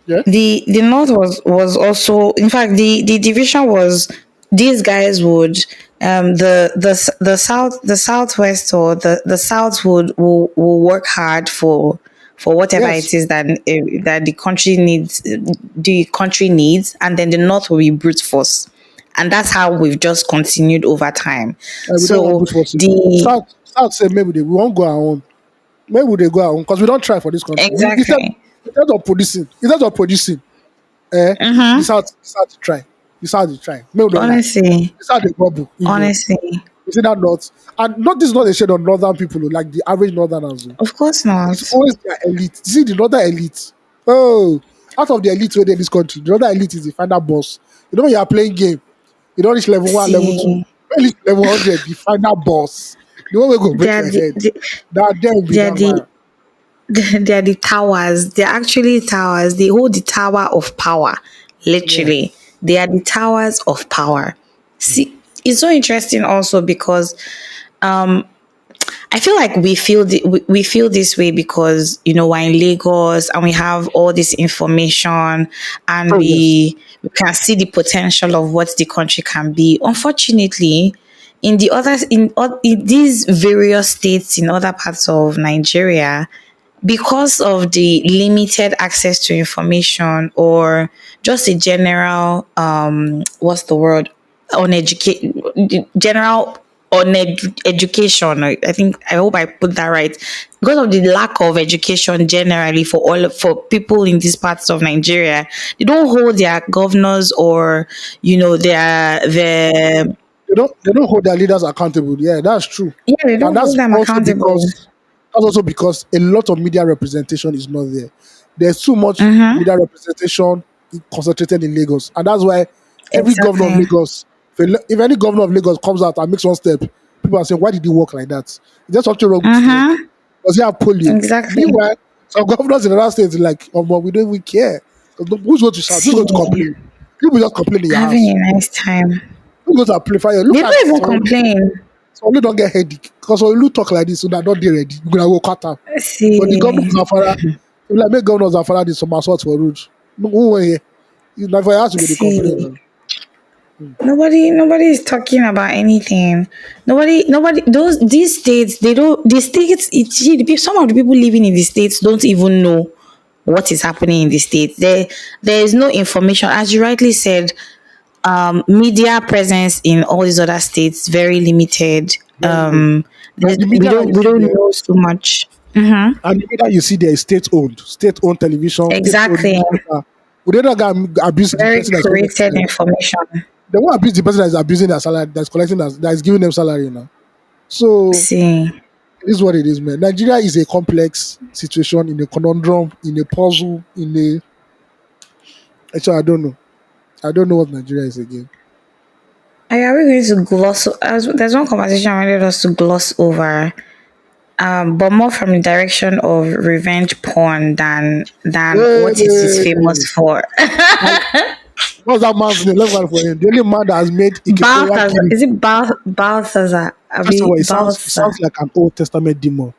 Yeah. the north was also, in fact, the division was, these guys would, the south, the southwest, or the south will work hard for whatever Yes. it is that the country needs, and then the north will be brute force, and that's how we've just continued over time. We don't want So brute force. the South say maybe we won't go our own. Maybe they go our own because we don't try for this country. We exactly. instead of producing, this how to try. This how to try. Maybe we don't lie. Honestly, This how they bubble. honestly, You see that not, and not this is not a shade on northern people, like the average northerners. of course It's not. always their elite. You see the northern elite. Oh, out of the elite within this country, the northern elite is the final boss. When you are playing game, you don't reach level one, level two, See, when you reach level 100, the final boss, the one will go they break are your the, head. the That there will be they are that the one. they are the towers. They're actually towers. They hold the tower of power. Yeah. Literally, they are the towers of power. See, it's so interesting also because I feel like we feel this way because we're in Lagos and we have all this information, and Oh yes. we can see the potential of what the country can be. Unfortunately, in the others in these various states in other parts of Nigeria, because of the limited access to information or just a general what's the word, uneducated, general education, I think, I hope I put that right, because of the lack of education generally for all, for people in these parts of Nigeria, they don't hold their governors or their They don't hold their leaders accountable. Yeah, that's true. yeah, they And don't hold them accountable. that's also because a lot of media representation is not there. There's too much Mm-hmm. media representation concentrated in Lagos. And that's why every governor of Exactly. Lagos, if any governor of Lagos comes out and makes one step, people are saying, why did he walk like that? Is there something wrong with his leg? Mm-hmm. Does he have polio? Exactly. Meanwhile, some governors in other states are like, oh, but we don't even care. Who's going to shout? Who's See, going to complain? You will just complain in your having house. a nice time. Who's going to amplify you? Look They at don't even some complain. only don't get headache because when you talk like this, so that not they ready. You're gonna go cut am. But the governor See, of Zamfara, if like make governor of Zamfara this some assault for road. No, who want hear? You na for your house you go dey complain see. now. Nobody is talking about anything. Nobody. These states, they don't. The states. Some of the people living in the states don't even know what is happening in the states. There is no information, as you rightly said. Media presence in all these other states very limited. Very low. And the We media that you don't see there, know so much. Mm-hmm. and the media you see there is state owned television, state owned Exactly. newspaper. Would they not go abuse the Very person that's calling them curated salary? information. They won't abuse the person that is abusing their salary, that's collecting that is giving them salary now. So See, this is what it is, man. Nigeria is a complex situation in a conundrum, in a puzzle, in a actually I don't know. I don't know what Nigeria is again. are we going to gloss? There's one conversation I wanted us to gloss over, but more from the direction of revenge porn than what it is famous Hey, for. and what's that man's name? Let's go for him. The only man that has made Equatorial Balthazar, Guinea. is it Balthazar? First of Abi all, it sounds Balthazar. like an Old Testament demon.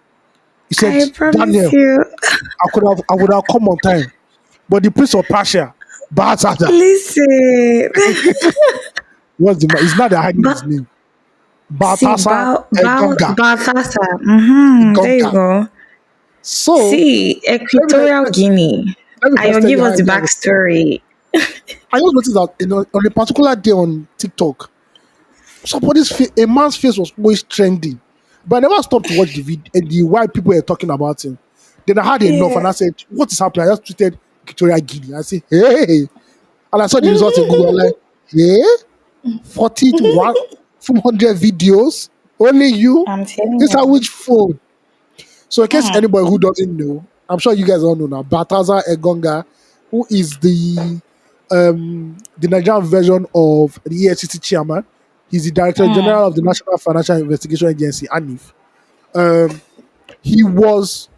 He said, I promise Daniel, you. I would have come on time, but the prince of Persia, Balthazar, Listen, what's the man? He's not hiding his but name. see, Balthazar Egonga. Balthazar. Mm-hmm, there you Egonga. go. So See, let me Equatorial Guinea. let me I first will tell give you how us a the guy was. backstory. I just noticed that on a particular day on TikTok, a man's face was always trending, but I never stopped to watch the video and the why people were talking about him. Then I had enough, and Yeah. I said, "What is happening?" I just tweeted Equatorial Guinea. I said, "Hey," and I saw the results in Google. I'm like, "Yeah, 40 to 400 videos, only you. I'm telling This are you. which phone?" So, in case Mm. anybody who doesn't know, I'm sure you guys all know now. Balthazar Egonga, who is the Nigerian version of the EFCC chairman. He's the Director Mm. General of the National Financial Investigation Agency, ANIF. Um, he was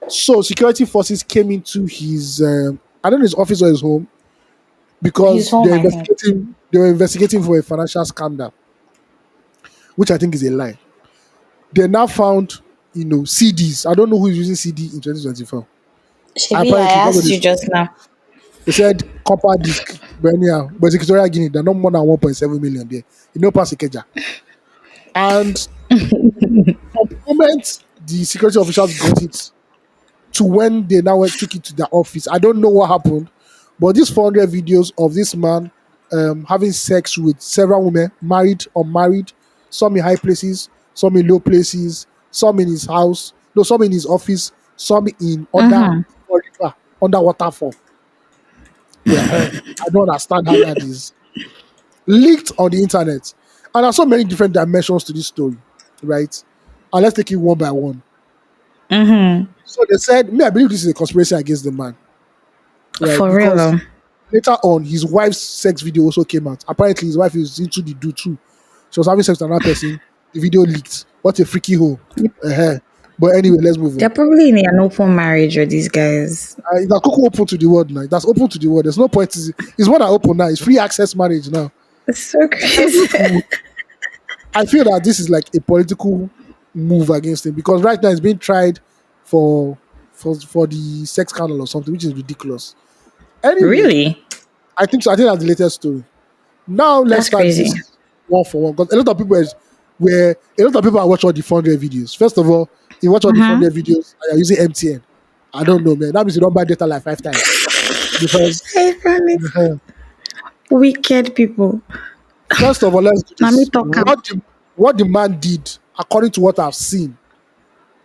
so security forces came into his I don't know his office or his home He's because home, I think. they were investigating for a financial scandal, which I think is a lie. They now found CDs. I don't know who is using CD in 2024. Shibi, I Apparently, asked nobody. you just now. They said copper disc, but anyhow, but Equatorial Guinea, they're not more than 1.7 million there. You know, pass Ikeja. And from the moment the security officials got it to when they now took it to their office, I don't know what happened, but these 400 videos of this man having sex with several women, married, unmarried, some in high places, some in low places, some in his house, no, some in his office, some in Mm-hmm. under waterfall. Yeah, I don't understand how that is leaked on the internet. And there are so many different dimensions to this story, right? And let's take it one by one. Mm-hmm. So they said, me, I believe this is a conspiracy against the man, right? For real Because though. later on, his wife's sex video also came out. Apparently, his wife is into the do too. She was having sex with another person. The video leaked. What a freaky hole. Uh-huh. But anyway, let's move They're on. probably in an open marriage with these guys. That's open to the world now. That's open to the world. There's no point. It's more than open now. It's free access marriage now. It's so Every crazy. fool I feel that this is like a political move against him because right now he's being tried for the sex scandal or something, which is ridiculous. Anyway, Really? I think so. I think that's the latest story. Now let's That's start crazy. this one for one because a lot of people where a lot of people are watching all the 400 videos. First of all, you watch all the Mm-hmm. 400 videos and you're using MTN. I don't know, man. That means you don't buy data like 5 times because I promise. uh, Wicked people. first of all, let's do Let me this. talk am. What the man did, according to what I've seen,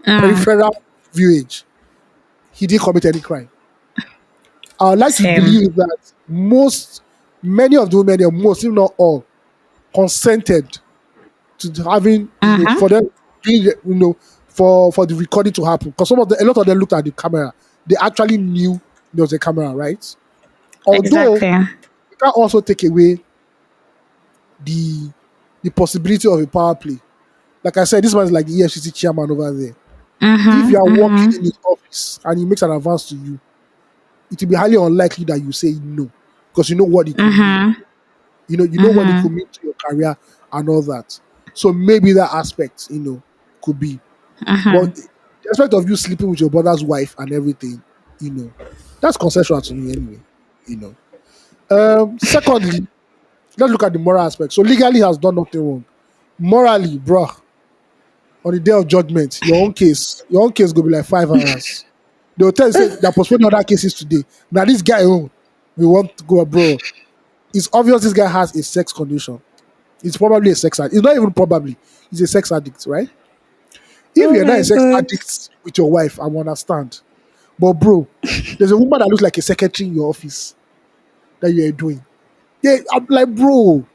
Mm, peripheral viewage, he didn't commit any crime. I would like to same. believe that many of the women, or most, if not all, consented to having, Mm-hmm. for them, for the recording to happen. Because a lot of them looked at the camera. They actually knew there was a camera, right? Although Exactly. you can also take away the the possibility of a power play. Like I said, this man is like the EFCC chairman over there. If you Mm-hmm. are working Mm-hmm. in his office and he makes an advance to you, it will be highly unlikely that you say no because you know what it could mean. Mm-hmm. You know what it Mm-hmm. could mean to your career and all that. So maybe that aspect, could be. Mm-hmm. But the aspect of you sleeping with your brother's wife and everything, you know, that's consensual to me anyway. You know. Secondly, let's look at the moral aspect. So legally he has done nothing wrong. Morally, bro, on the day of judgment, your own case will be like 5 hours. The hotel say they're postponing other cases today. Now this guy, we want to go, bro. It's obvious this guy has a sex condition. It's probably a sex addict. It's not even probably. He's a sex addict, right? If Oh you're not my a sex god. addict with your wife, I understand. But bro, there's a woman that looks like a secretary in your office that you're doing. Yeah, I'm like, bro,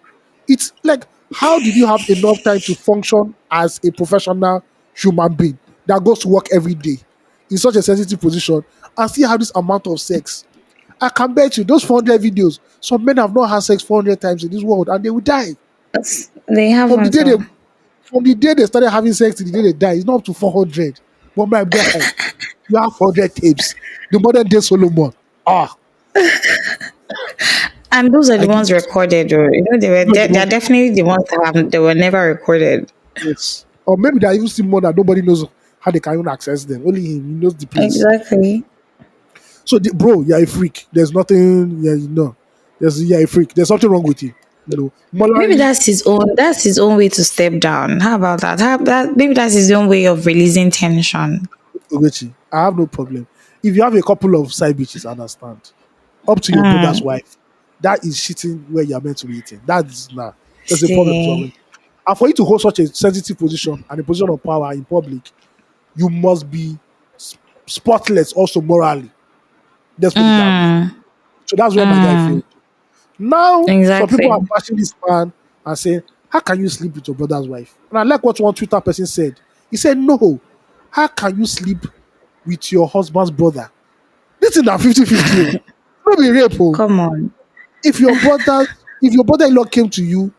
it's like, how did you have enough time to function as a professional human being that goes to work every day in such a sensitive position and still have this amount of sex? I can bet you those 400 videos, some men have not had sex 400 times in this world and they will die. They From the haven't day they all. from the day they started having sex to the day they die, it's not up to 400. But my guy, you have 400 tapes. The modern day Solomon. Ah, And those are I the give ones it to recorded, or you. The they're ones definitely the ones that have they were never recorded. yes. Or maybe there are even still more that nobody knows how they can even access them. Only him, he knows the place. Exactly. So, bro, you're a freak. There's nothing, yeah, you're a freak. There's something wrong with you. Maybe Morally, that's his own way to step down. How about that? Maybe that's his own way of releasing tension. Ugochi, I have no problem. If you have a couple of side bitches, I understand. Up to your brother's Mm, wife, that is shitting where you're meant to be eating. That's nah. There's a problem see. somewhere. And for you to hold such a sensitive position and a position of power in public, you must be spotless also morally. Let's put it that way. Mm, So that's where my guy mm, failed. Now, some people are exactly. bashing this man and saying, how can you sleep with your brother's wife? And I like what one Twitter person said. He said, no. How can you sleep with your husband's brother? This is now 50-50. Oh. Not be rape. Oh. Come on. If your brother, if your brother-in-law came to you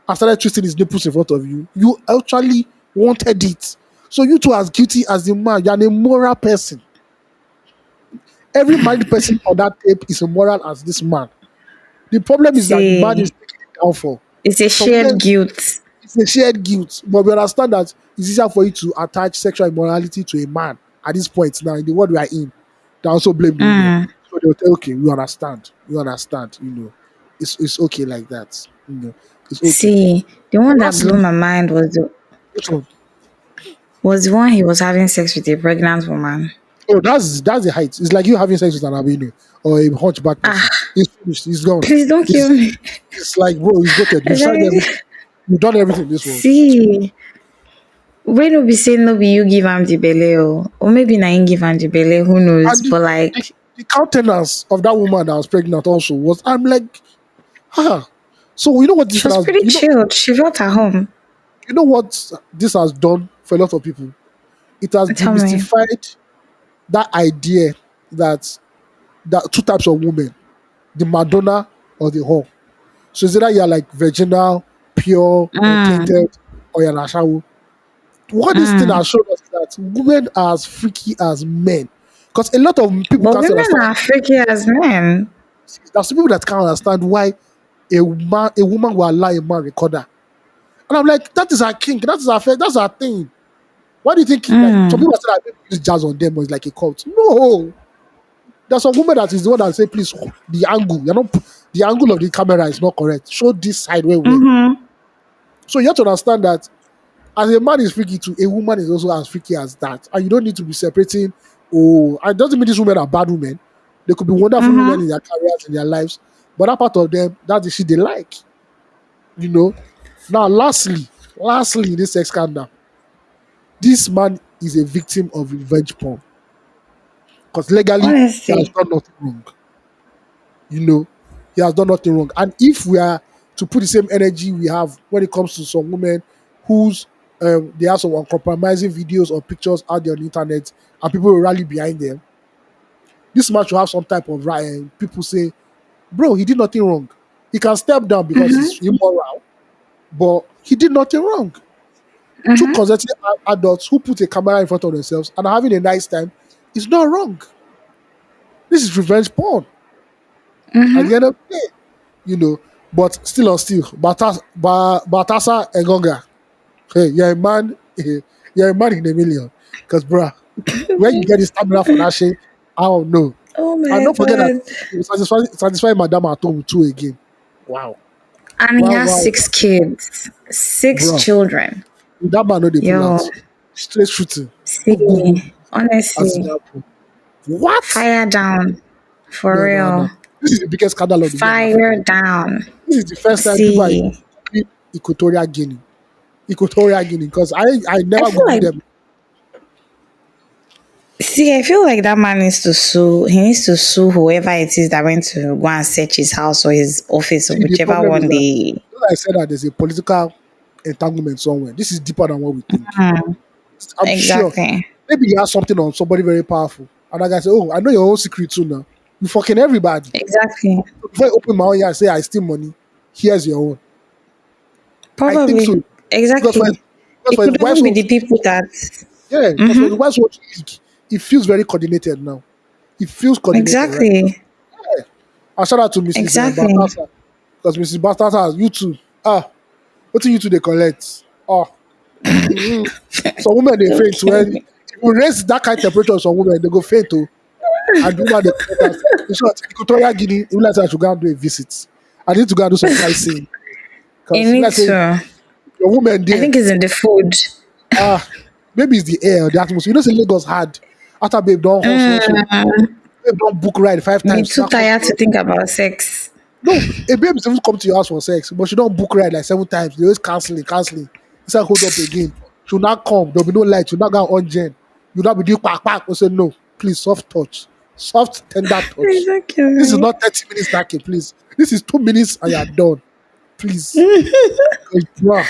and started twisting his nipples in front of you, you actually wanted it. So you too, as guilty as the man, you're a moral person. Every married person on that tape is immoral as this man. The problem is that the man is See, taking it down for. it's a Some shared women, guilt. it's a shared guilt, but we understand that it's easier for you to attach sexual immorality to a man at this point now in the world we are in. They also blame the women. Mm. So they'll say, okay, we understand, it's okay like that, it's okay. See, the one that blew Lastly, my mind which one? was the one he was having sex with a pregnant woman. Oh, that's the height. It's like you having sex with an albino or a hunchback person. Ah, He's finished. He's gone. please don't kill It's, me. it's like, bro, he's goated. I You've tried beg. everything. You've done everything in this world. See, when no be say no be you give am the belle or maybe na him give am the belle, who knows? And But the, like, the countenance of that woman that was pregnant also was, I'm like, huh. So she was pretty chilled. She felt at home. you know what this has done for a lot of people? It has Tell me. demystified that idea that two types of women, the Madonna or the whore. So it's either you're like virginal, pure, Mm, untainted, or you're Nashawu. What this thing mm. has shown us is that women are as freaky as men. Because a lot of people But can't women understand. are freaky as men. There's some people that can't understand why a woman will allow a man record her. And I'm like, that is our kink, that is our fair, that's our thing. Why do you think like some Mm. people say that people use jazz on them or it's like a cult? No. There's some woman that is the one that say, please, the angle. You're not The angle of the camera is not correct. Show this side where. Mm-hmm. So you have to understand that as a man is freaky too, a woman is also as freaky as that. And you don't need to be separating. Oh, and it doesn't mean these women are bad women. They could be wonderful women Mm-hmm. in their careers, in their lives. But that part of them, that's the shit they like. You know. Now, lastly, in this sex scandal, this man is a victim of revenge porn. Because legally, he has Honestly. done nothing wrong. You know, he has done nothing wrong. And if we are to put the same energy we have when it comes to some women whose they have some uncompromising videos or pictures out there on the internet and people will rally behind them, this man should have some type of right. People say, bro, he did nothing wrong. He can step down because he's Mm-hmm. immoral, but he did nothing wrong. Two Mm-hmm. consenting adults who put a camera in front of themselves and are having a nice time is not wrong. This is revenge porn at the Mm-hmm. end of the day, you know. But still on still, Batasa Engonga, hey, you're a man, you're a man in a million. Because, bruh, where you get the stamina for that shit, I don't know. Oh And my don't forget that god. you satisfy Madame at home too again. Wow. And he Wow, has wow, six kids, six bro. children. That man know they pull out. Yo, Straight shooting. Boom, boom, boom, see, boom. As in honestly, that boom. What? fire down. For No, no, no. real. This is the biggest scandal of the year in Africa. Fire down. This is the first time people are See, copying Equatorial Guinea. Equatorial Guinea, because I I never feel Googled like them. I feel like that man needs to sue. He needs to sue whoever it is that went to go and search his house or his office or See, the whichever problem is one that, they. like I said, that there's a political entanglement somewhere. This is deeper than what we think. Hmm, I'm sure. exactly. Maybe he has something on somebody very powerful. And that guy say, oh, I know your own secret too now. You fucking everybody. Exactly. Before I open my own ear and say I steal money, here's your own. I think Probably. so. Because for his, Exactly. because It for his could wife's even be own the to people that. yeah, because for his Mm-hmm. wife's own to leak, it feels very coordinated now. It feels coordinated right now. Exactly. Yeah. And shout out to Mrs. Exactly. Batasa. Because Mrs. Batasa, you too. What do you two they collect? Mm-mm. Some women they faint when Okay. if you raise that kind of temperature on some women, they go faint too. And the woman they collect us. In short, Equatorial Guinea, you like say I should go and do a visit. I need to go and do some sightseeing. You Because need let's say to. your woman I there, think it's in the food. maybe it's the air or the atmosphere. You know, say Lagos hard. After babe don't hustle, Mm, babe don't book ride five be times. too Now come to tired your to think about sex. no, a babe is even come to your house for sex, but she don't book ride like 7 times. They always canceling. He said, hold up again. She'll not come. There'll be no light. She'll not go on gen. You'll not be doing quack quack. We say, no, please, soft touch. Soft, tender touch. This is Exactly. not 30 minutes knacking, please. This is 2 minutes and you're done. Please. 'Cause, bruh,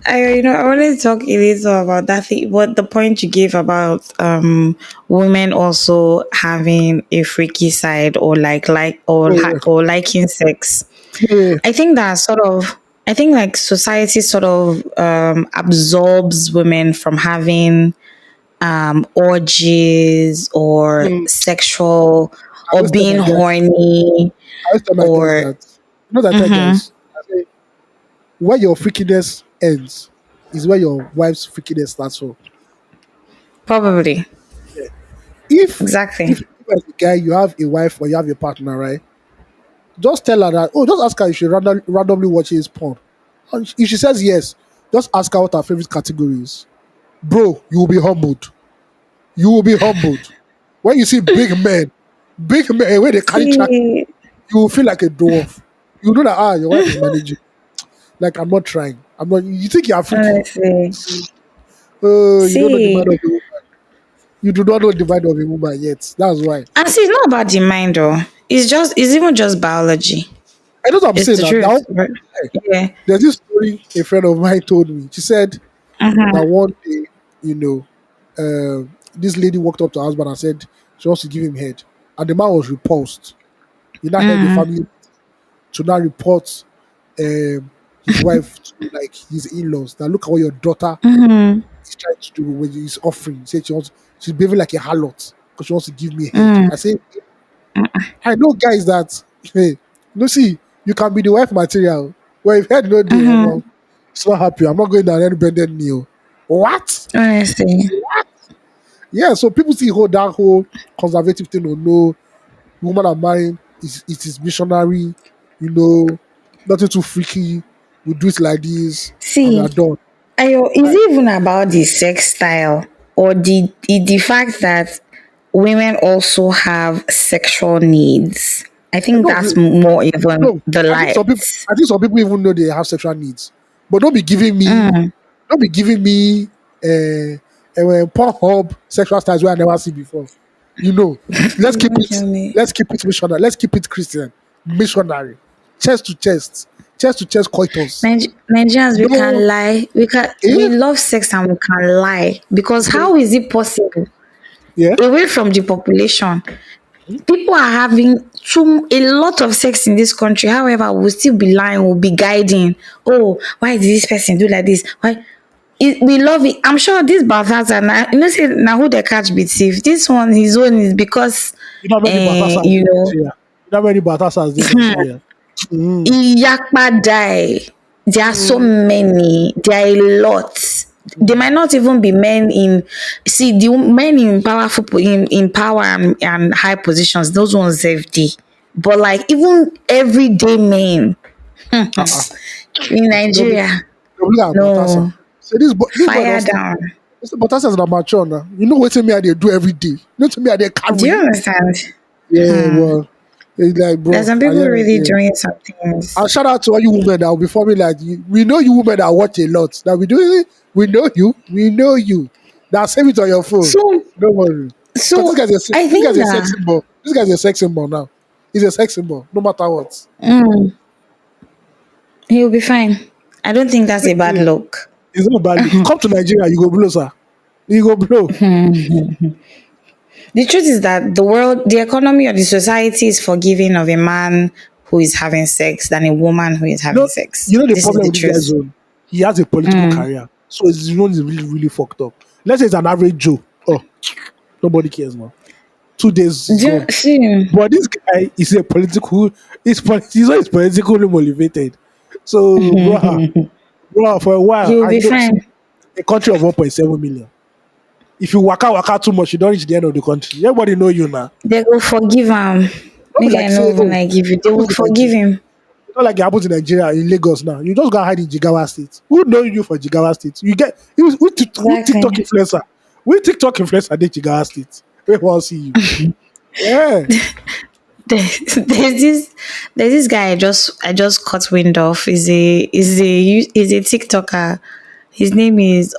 I wanted to talk a little about that thing. What the point you gave about women also having a freaky side or oh, yeah. or liking sex. Yeah. I think that sort of I think like society sort of absorbs women from having orgies or Mm. sexual I or always tell being my guys, horny or that, you know, that I tell mhm, guys, I say, where your freakiness ends is where your wife's freakiness starts from. probably if exactly. if as a guy you have a wife or you have a partner, right? Just tell her that. Oh, just ask her if she randomly watches porn. And if she says yes, just ask her what her favorite category is. Bro, you will be humbled. You will be humbled. When you see big men where they carry track, See, you will feel like a dwarf. You know that your wife is managing. Like I'm not trying. I'm not. You think you are freaky? honestly, You don't know the mind see, of a woman. You do not know the mind of a woman yet. That's why. and see, it's not about the mind though. It's even just biology. I know what I'm It's saying the now. truth. But yeah. There's this story a friend of mine told me. She said that Mm-hmm. one day, you know, this lady walked up to her husband and said she wants to give him head, and the man was repulsed. He now heard the Mm. family to now report his wife to like his in-laws. Now look at what your daughter Mm-hmm. is trying to do with his offering. He said she's behaving like a harlot because she wants to give me head. Mm. I say I know guys that hey, no see, you can be the wife material. Well, if head no day, Mm-hmm. well, it's not happy. I'm not going down any bended knee. Oh. What? Honestly. Yeah, so people see hold that whole conservative thing or no woman are marrying. it is missionary, you know, nothing too freaky. We do it like this, and we are See, done. Ayo, is I, it even about the sex style or the fact that women also have sexual needs? I think no, that's more even no. the light. I think some people even know they have sexual needs, but Mm. don't be giving me Pornhub sexual styles where I never see before. You know, let's keep Don't it tell me. let's keep it missionary. Let's keep it Christian, missionary, chest to chest coitus. Nigerians, we No, can lie. We eh, love sex and we can lie because eh, how is it possible yeah. away from the population? People are having a lot of sex in this country. However, we'll still be lying, we'll be guiding. Oh, why did this person do like this? Why? We love it. I'm sure this Balthazar, say now who they catch be thief. This one, his own is because, You know how many Baltasars you in know, Nigeria? You know how many Baltasars in Nigeria? Mm, Iyakpa die. There are so mm, many. There are a lot. They might not even be men in. See, the men in in power and high positions. Those ones FD. But like even everyday men uh-uh. in Nobody, Nigeria, nobody have Baltasar. no, So this boy don't fire start. down. Baltasar is not mature now. You know what me I dey do every day. You know what me I dey Do you carry. understand? Yeah, well, it's like, There's bro, some at the people end of the really day. doing some things. And shout out to all you women that will be forming like you. We know you women that watch a lot. That we do it. We know you. We know you. Now save it on your phone. So, Don't worry. Because so I this guy's think a sex that symbol. This guy's a sex symbol now. He's a sex symbol, no matter what. he'll be fine. I don't think that's a bad Yeah. look. It's not bad. Come to Nigeria, you go blow, sir. You go blow. The truth is that the economy or the society is forgiving of a man who is having sex than a woman who is having sex. You know the This is problem the with this guy's truth. zone? He has a political career. So his zone is really, really fucked up. Let's say it's an average Joe. Oh, nobody cares now. 2 days is gone. See, But this guy is a political, he's always politically motivated. So, bro, for a while, he'll I be know, see, fine. a country of 1.7 million. If you waka too much, you don't reach the end of the country. Everybody know you now. They will forgive him. Don't be Make like, I know say, even oh, like give you. it They will happens in forgive Nigeria. him. It's not like it happens in Nigeria, in Lagos now. You just go hide in Jigawa State. Who know you for Jigawa State? You get, who TikTok Exactly. influencer? We TikTok influencer did Jigawa State. We want to see you. Yeah. There's this guy I just caught wind of. Is a TikToker. His name is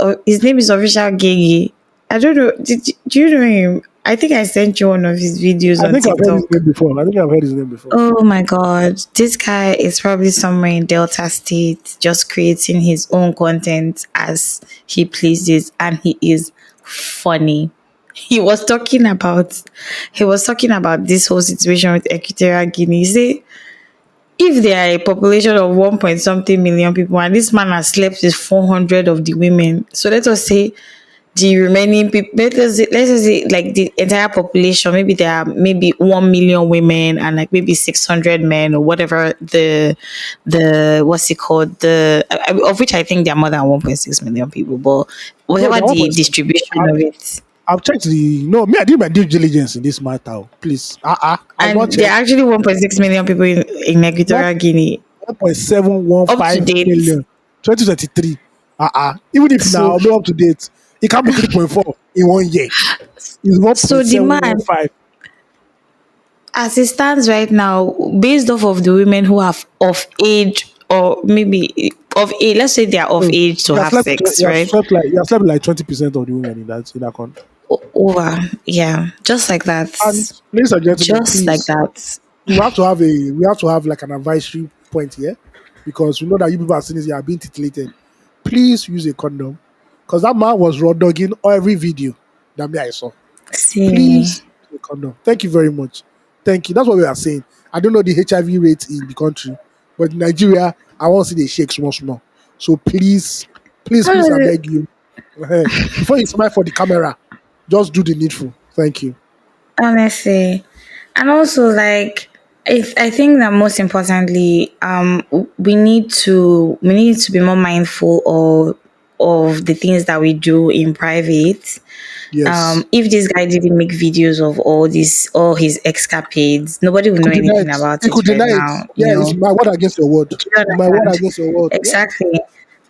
Official Gigi. I don't know. Do you know him? I think I sent you one of his videos I on think I've heard his TikTok. name before. I think I've heard his name before. Oh my god, this guy is probably somewhere in Delta State just creating his own content as he pleases, and he is funny. He was talking about this whole situation with Equatorial Guinea. He say if there are a population of 1 point something million people and this man has slept with 400 of the women, so let us say the remaining people, let's just say like the entire population, maybe there are maybe 1 million women and like maybe 600 men or whatever, the what's it called, of which I think there are more than 1.6 million people, but No, whatever they're the 1.7. distribution of it. I've checked the no. Me, I did my due diligence in this matter. Oh, please, I've not And there checked. are actually 1.6 million people in One Equatorial Guinea 1.715 up to date. million. 2023. Even if So now not up to date, it can be 3.4 in 1 year. It's so the man, 1.715. as it stands right now, based off of the women who are of age, or maybe of age, let's say they are of So age to have sex, right? you have slept like 20% of the women in that country. Over, yeah, just like that, And ladies and gentlemen, just like please, that. we have to have like an advisory point here, because we know that you people are saying you are being titillated. Please use a condom, because that man was raw dogging every video that me I saw. See, Please use a condom. Thank you very much. Thank you. That's what we are saying. I don't know the HIV rate in the country, but in Nigeria, I want to see the shake small small. So how please, does I it beg you, before you smile for the camera, just do the needful. Thank you. honestly, and also like, I think that most importantly, we need to be more mindful of the things that we do in private, Yes. If this guy didn't make videos of all his escapades, nobody would He know could deny anything it. about He it could right deny it. now, Yeah, it's my word against your word. Do you My word understand? against your word. Yeah. Exactly.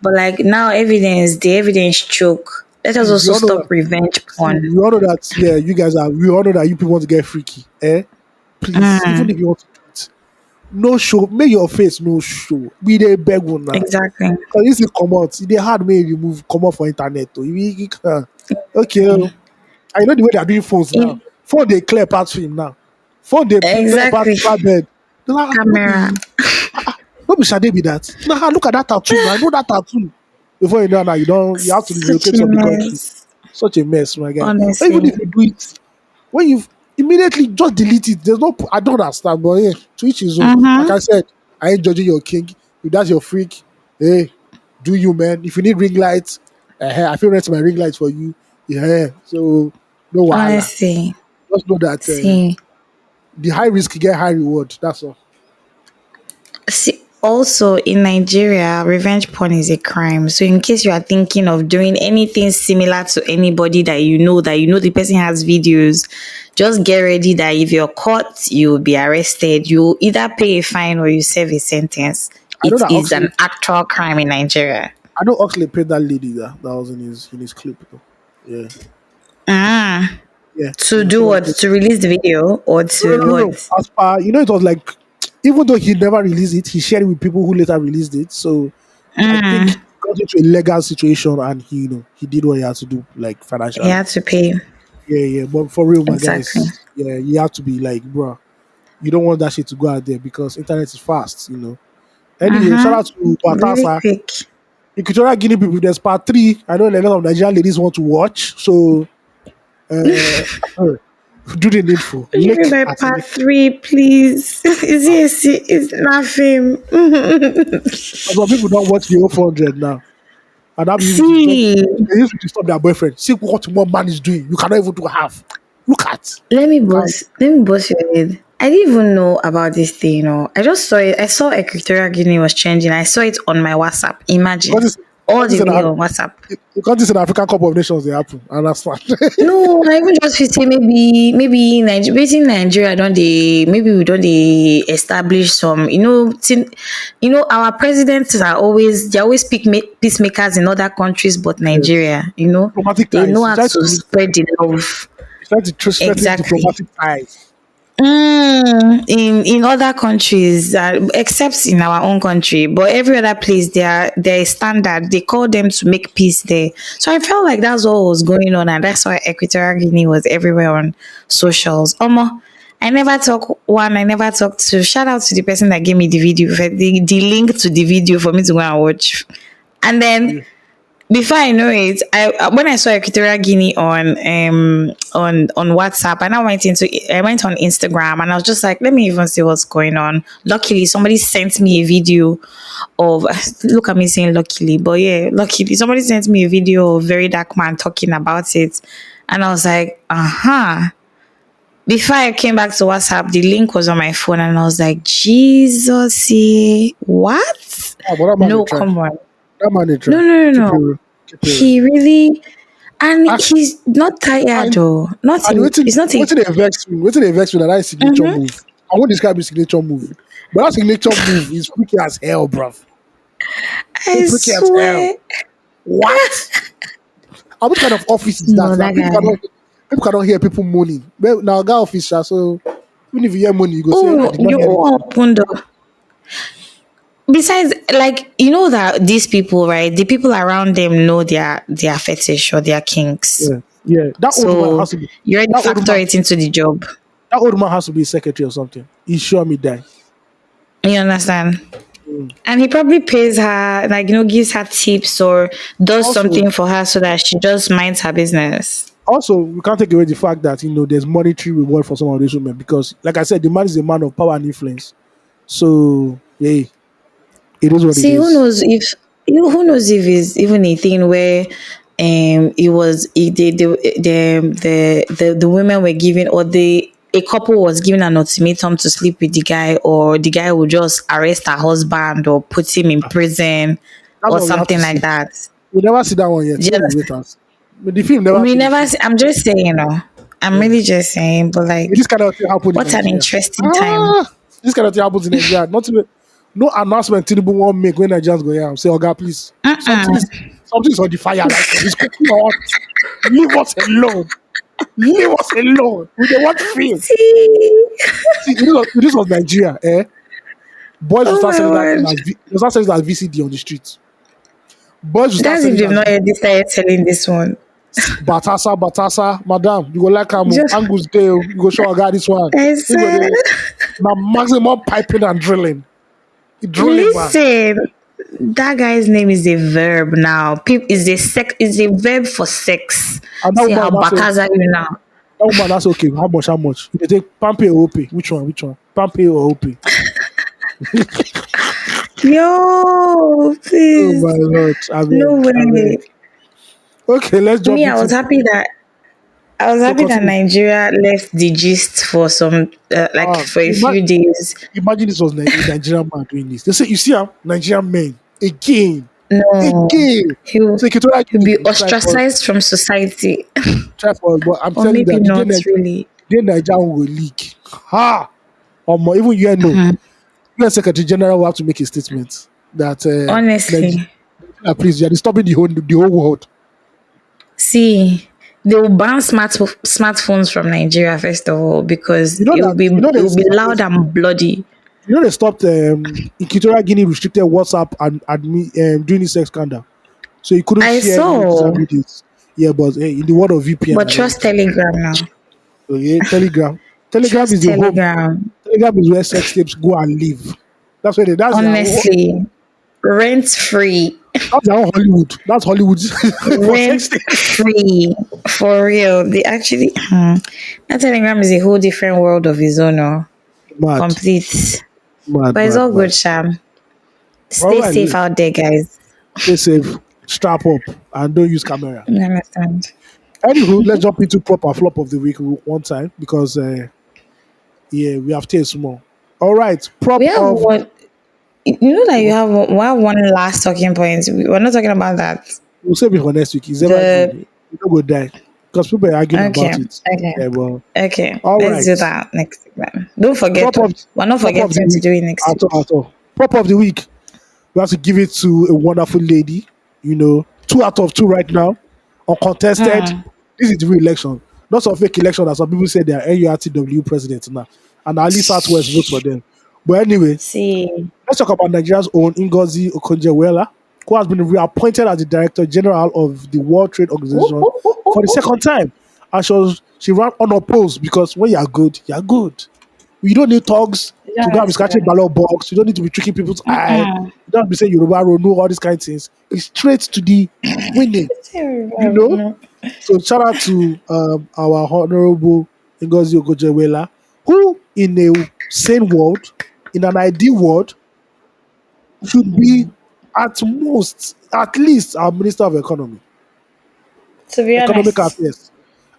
But like now the evidence choke. Let us See, we also all know that. stop revenge See, porn. we all know that. Yeah, you guys are. We all know that you people want to get freaky. Eh? Please, even Mm, if you want to do it, no show. Make your face no show. We dey beg one now. exactly. Cause this is come out. They hard may remove come out for internet. Oh. You can. Okay. Oh. I know the way they are doing phones now. In, Phone they clear parts film now. Phone they clear parts exactly. bed. They're like, no Camera. be, no be Shade be that. Nah, look at that tattoo. Now. I know that tattoo. Before you know now, you have to Such relocate a from the country. mess. Such a mess, my guy. Or even if Honestly. you do it, when you immediately just delete it, there's no. I don't understand, but yeah, to each his own. Like Mm-hmm. I said, I ain't judging your king. If that's your freak, hey, do you, man? If you need ring lights, I feel rent my ring lights for you. Yeah, so no wahala. Honestly. Just know that See. the high risk get high reward. That's all. See, also in Nigeria, revenge porn is a crime. So in case you are thinking of doing anything similar to anybody that you know the person has videos, just get ready that if you're caught, you'll be arrested. You either pay a fine or you serve a sentence. I know It that is an Oxley. actual crime in Nigeria. I know Oxley paid that lady that was in his clip. Though. Yeah, Ah, yeah. to do Somebody what? paid. To release the video or No, no, to no, no. what? As per it was like even though he never released it, he shared it with people who later released it. So I think he Mm, got into a legal situation and he did what he had to do, like he financially. had to pay. Yeah, yeah. But for real, my Exactly. guys, yeah, you have to be like, bro, you don't want that shit to go out there because internet is fast. Anyway, shout out to Really Batasa. quick. Equatorial Guinea people, there's part three. I know a lot of Nigerian ladies want to watch. So uh do the needful. What do you mean Lick by at part lick. three, please? Is he a It's nothing. Some people don't watch the 400 now. And that used to just See, they used to disturb their boyfriend. See what one man is doing. You cannot even do half. Look at. Guys, let me boss your head. I didn't even know about this thing, I just saw it. I saw Equatorial Guinea was changing. I saw it on my WhatsApp. Imagine. because it's All because it's the an way on WhatsApp. because it's an African Cup of Nations they happen. And that's fine. No, I even just feel say maybe Nigeria, Nigeria don't they maybe we don't they establish some our presidents are always peacemakers in other countries but Yes. Nigeria, Diplomatic they know ties. how to spread the love. He's trying to strengthen Exactly. diplomatic ties. In other countries, except in our own country, but every other place, they are standard. They call them to make peace there. So I felt like that's what was going on, and that's why Equatorial Guinea was everywhere on socials. I never talk one. I never talk two. Shout out to the person that gave me the video, the link to the video for me to go and watch, and then Yeah. before I know it, I when I saw Equatorial Guinea on WhatsApp, and I went on Instagram, and I was just like, let me even see what's going on. Luckily, somebody sent me a video of look at me saying luckily, but yeah, luckily somebody sent me a video of Very Dark Man talking about it, and I was like, Before I came back to WhatsApp, the link was on my phone, and I was like, Jesus, what? Ah, but that man they No, try. come on. That man they No, try. no, no, Keep it no. real. Keep it real. He really, and Ah, he's not tired and though. Not and a, it's not a, waiting they vex me. Waiting they vex me that is signature Mhm. move. I won't describe his signature move. But that signature move is freaky as hell, bruv. I It's freaky as hell. swear. What? And which kind of office is that? No, Like that guy. people cannot hear people moaning. Well, now guy office, so even if you hear money, you go say, I Oh, did not you hear it. opened up. Besides, like that these people, right? The people around them know their fetish or their kinks. Yeah, yeah. That old man So has to be you already that old factor man it into the job. that old man has to be a secretary or something. He sure me die. You understand? Mm. And he probably pays her, like, gives her tips or does Also, something for her so that she just minds her business. we can't take away the fact that there's monetary reward for some of these women because, like I said, the man is a man of power and influence. So, yeah, it is what it See, is. who knows if it's even a thing where it was the women were giving or the a couple was given an ultimatum to sleep with the guy, or the guy would just arrest her husband or put him in prison That's or what we have to something see. like that. We never see that one yet. Do you Maybe we understand? wait us. The film never We finished. never. I'm just saying, I'm Yeah. really just saying, but This like, kind of thing happened in what an Nigeria. interesting time. Ah, this kind of thing happens in Nigeria. Not even, no announcement Tinubu won't make when Nigerians go here. Say, Oga, please, something is on the fire right now. It's cooking hot. Leave us alone. Leave us alone. We don't want film. See, See, this was Nigeria. Boys will oh start my selling that thing word. as they'll start selling it as VCD on the street. Boys will start That's if selling it they've as not yet started selling this one. Batasa, madam. You go like Just Angus Day. You go show Oga this one. I You go said, there. Now maximum piping and drilling. Drilling man. listen, that guy's name is a verb now. Is a verb for sex. And that See woman how will not say, batters are you now? that woman that's okay. How much? How much? You take Pampe or Ope? Which one? Which one? Pampe or Ope? Yo, Oh my please. lord. No I beg. way. Okay, let's jump Me, into I was so happy that continue. Nigeria left the gist for some like Ah, for a few days. imagine this was a Nigerian man doing this. They say you see Nigerian men again. No, Again. he'll So Equatorial he'll be Guinea ostracised from society, try for us, but I'm or telling you maybe that not really. the day Nigeria will leak. Ha! Or more, even Mhm. UN Secretary General will have to make a statement that Nigeria, Honestly, please, you are disturbing the whole world. see, they will ban smartphones from Nigeria first of all because You know that it will be loud and bloody. they stopped Equatorial Guinea restricted WhatsApp and during the sex scandal, so you couldn't I share images saw, and videos. Yeah, but in the world of VPN, but I trust beg. Telegram now. So yeah, Telegram. Telegram is Trust the home. Telegram. Telegram is where sex tapes go and live. That's where that's Honestly, rent free. their own Hollywood. That's Hollywood for Rent sex tapes. free. For real. They actually that Telegram is a whole different world of its own. Mad, Complete. mad, But it's mad, all mad. good, Sham. All Stay right, safe out there, guys. stay safe, strap up, and don't use camera. You understand? Anywho, let's jump into proper flop of the week one time because yeah, we have taste more. All right, We prop have of one. You know that we have one last talking point. We're not talking about that. we'll save it for next week. It's The evergreen. We don't go die because people are arguing okay, about it. okay, Yeah, well, okay. all Let's do right. that next time. Don't forget Prop to. of We're not prop of the forgetting to week do it next at week. all, at all. Prop of the week. We have to give it to a wonderful lady. 2 out of 2 right now, uncontested. This is the real election, not some fake election that some people say they are NURTW president now, and at least Southwest vote for them. But anyway, See, let's talk about Nigeria's own Ngozi Okonjo-Iweala, who has been reappointed as the Director General of the World Trade ooh, Organization ooh, ooh, ooh, for the ooh. second time. And she ran unopposed because when you are good, you are good. You don't need thugs You don't to go and be scratching understand. ballot box. You don't need to be tricking people's eye. Mm-mm. You don't have to be saying Yoruba road, know all these kind of things. It's straight to the winning, you know. No. So shout out to our honorable Ngozi Okonjo-Iweala, who in a sane world, in an ideal world, should be at least our Minister of To be Economic honest, Affairs.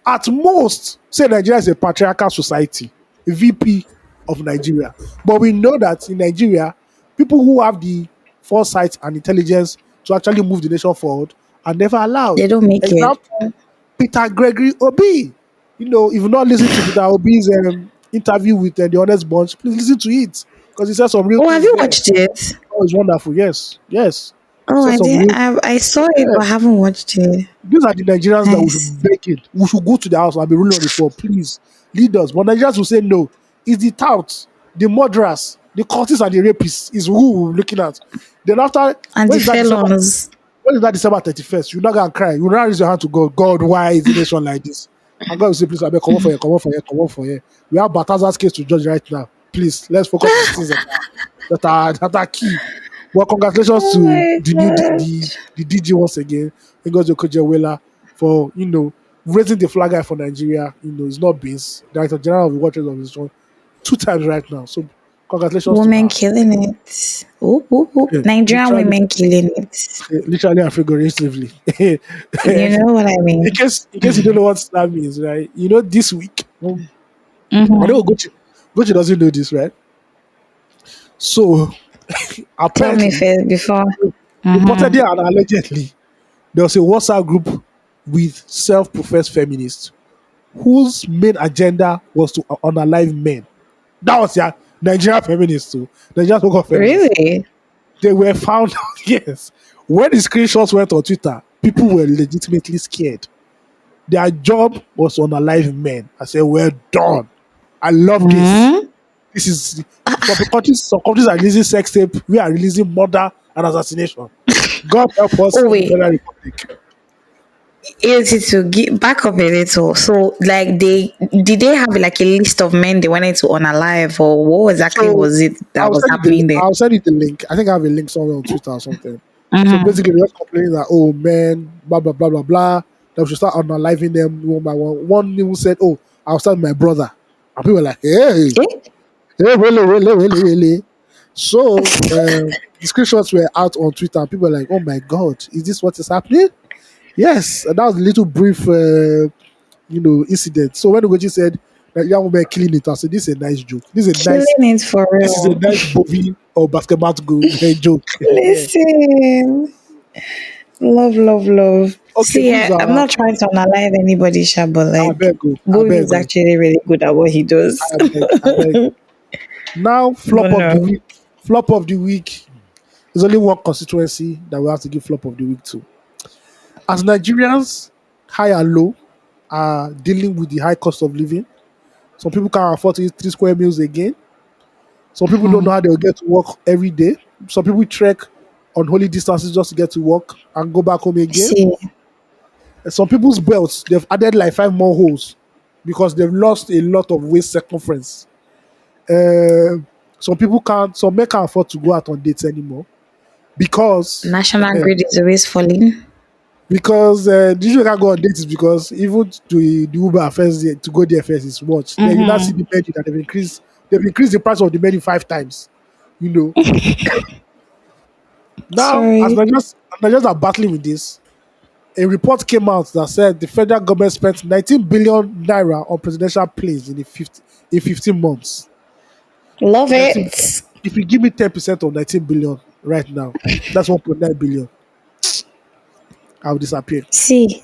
At most, say Nigeria is a patriarchal society, a VP of Nigeria. But we know that in Nigeria, people who have the foresight and intelligence to actually move the nation forward are never allowed. they don't make it. Example, Peter Gregory Obi. If you've not listened to Peter Obi's interview with the Honest Bunch, please listen to it because he said some real Oh, have things you there. watched it? Oh, it's wonderful. Yes, yes. Oh, Said I some did. real. I saw it, but I Yes. haven't watched it. These are the Nigerians that we should Nice. be begging. We should go to the house and be ruling on the floor. Please, lead us. But Nigerians will say no. It's the touts, the murderers, the cultists, and the rapists is who we're looking at. Then after, And the when is that December? felons. When is that December 31st? You're not gonna cry. You not raise your hand to God. God, why is the nation like this? And God will say, please, I beg, come on for here, come on for here, come on for here. We have Bataza's case to judge right now. Please, let's focus on things that are key. Well, congratulations Oh to my the new gosh. the DG once again, Ngozi Okonjo-Iweala, for raising the flag high for Nigeria. It's not beans. Director General of the World Trade Organization 2 times right now. So congratulations to Women her. killing it. Ooh, ooh, ooh. Yeah, Nigerian literally, women killing it. literally and figuratively. You know what I mean? In case you don't know what that means, right? This week, I know Mm-hmm. Gochi doesn't know this, right? So Tell me apparently, first before. Mm-hmm. reportedly and allegedly, there was a WhatsApp group with self-professed feminists whose main agenda was to unalive men. That was their Nigerian feminists too. Nigerian so-called feminists. Really? They were found out, yes. When the screenshots went on Twitter, people were legitimately scared. Their job was to unalive men. I said, well done. I love this. Hmm? This is some countries are releasing sex tape. We are releasing murder and assassination. God help us Oh in the wait, Federal Republic. AOT2, get back up a little. So, like, they have like a list of men they wanted to unalive, or what exactly So was it that was happening there? I'll send you the link. I think I have a link somewhere on Twitter or something. So Mm-hmm. basically, they're just complaining that, oh man, blah blah blah blah blah. That we should start unaliving them one by one. One even said, oh, I'll start with my brother, and people were like, hey, Eh? hey, really, really, really, really. So the screenshots were out on Twitter. And people were like, oh my god, is this what is happening? Yes, and that was a little brief, incident. So when Ugochi said that young woman killing it, I said, this is a nice joke. Killing it for This is a real. nice movie or basketball goal joke. Listen, love, love, love. Okay, See, who's I'm not trying to unalive anybody, Sha, but like, I Bovi beg is go, actually really good at what he does. I beg. Now, But flop of the no, week. Flop of the week. There's only one constituency that we have to give flop of the week to. As Nigerians, high and low, are dealing with the high cost of living. Some people can't afford to eat 3 square meals again. Some people don't know how they'll get to work every day. Some people trek on holy distances just to get to work and go back home again. see, And some people's belts, they've added like 5 more holes because they've lost a lot of waist circumference. Uh, some men can't afford to go out on dates anymore because national grid is always falling. the reason you can't go on dates is because even to the Uber first to go there first is much. Then you now see the menu that they've increased the price of the menu 5 times. You know. Now, Sorry. As Nigerians are battling with this, a report came out that said the federal government spent 19 billion naira on presidential planes in 15 months. Love 19, it. if you give me 10% of 19 billion right now, that's 1.9 billion. I'll disappear. See,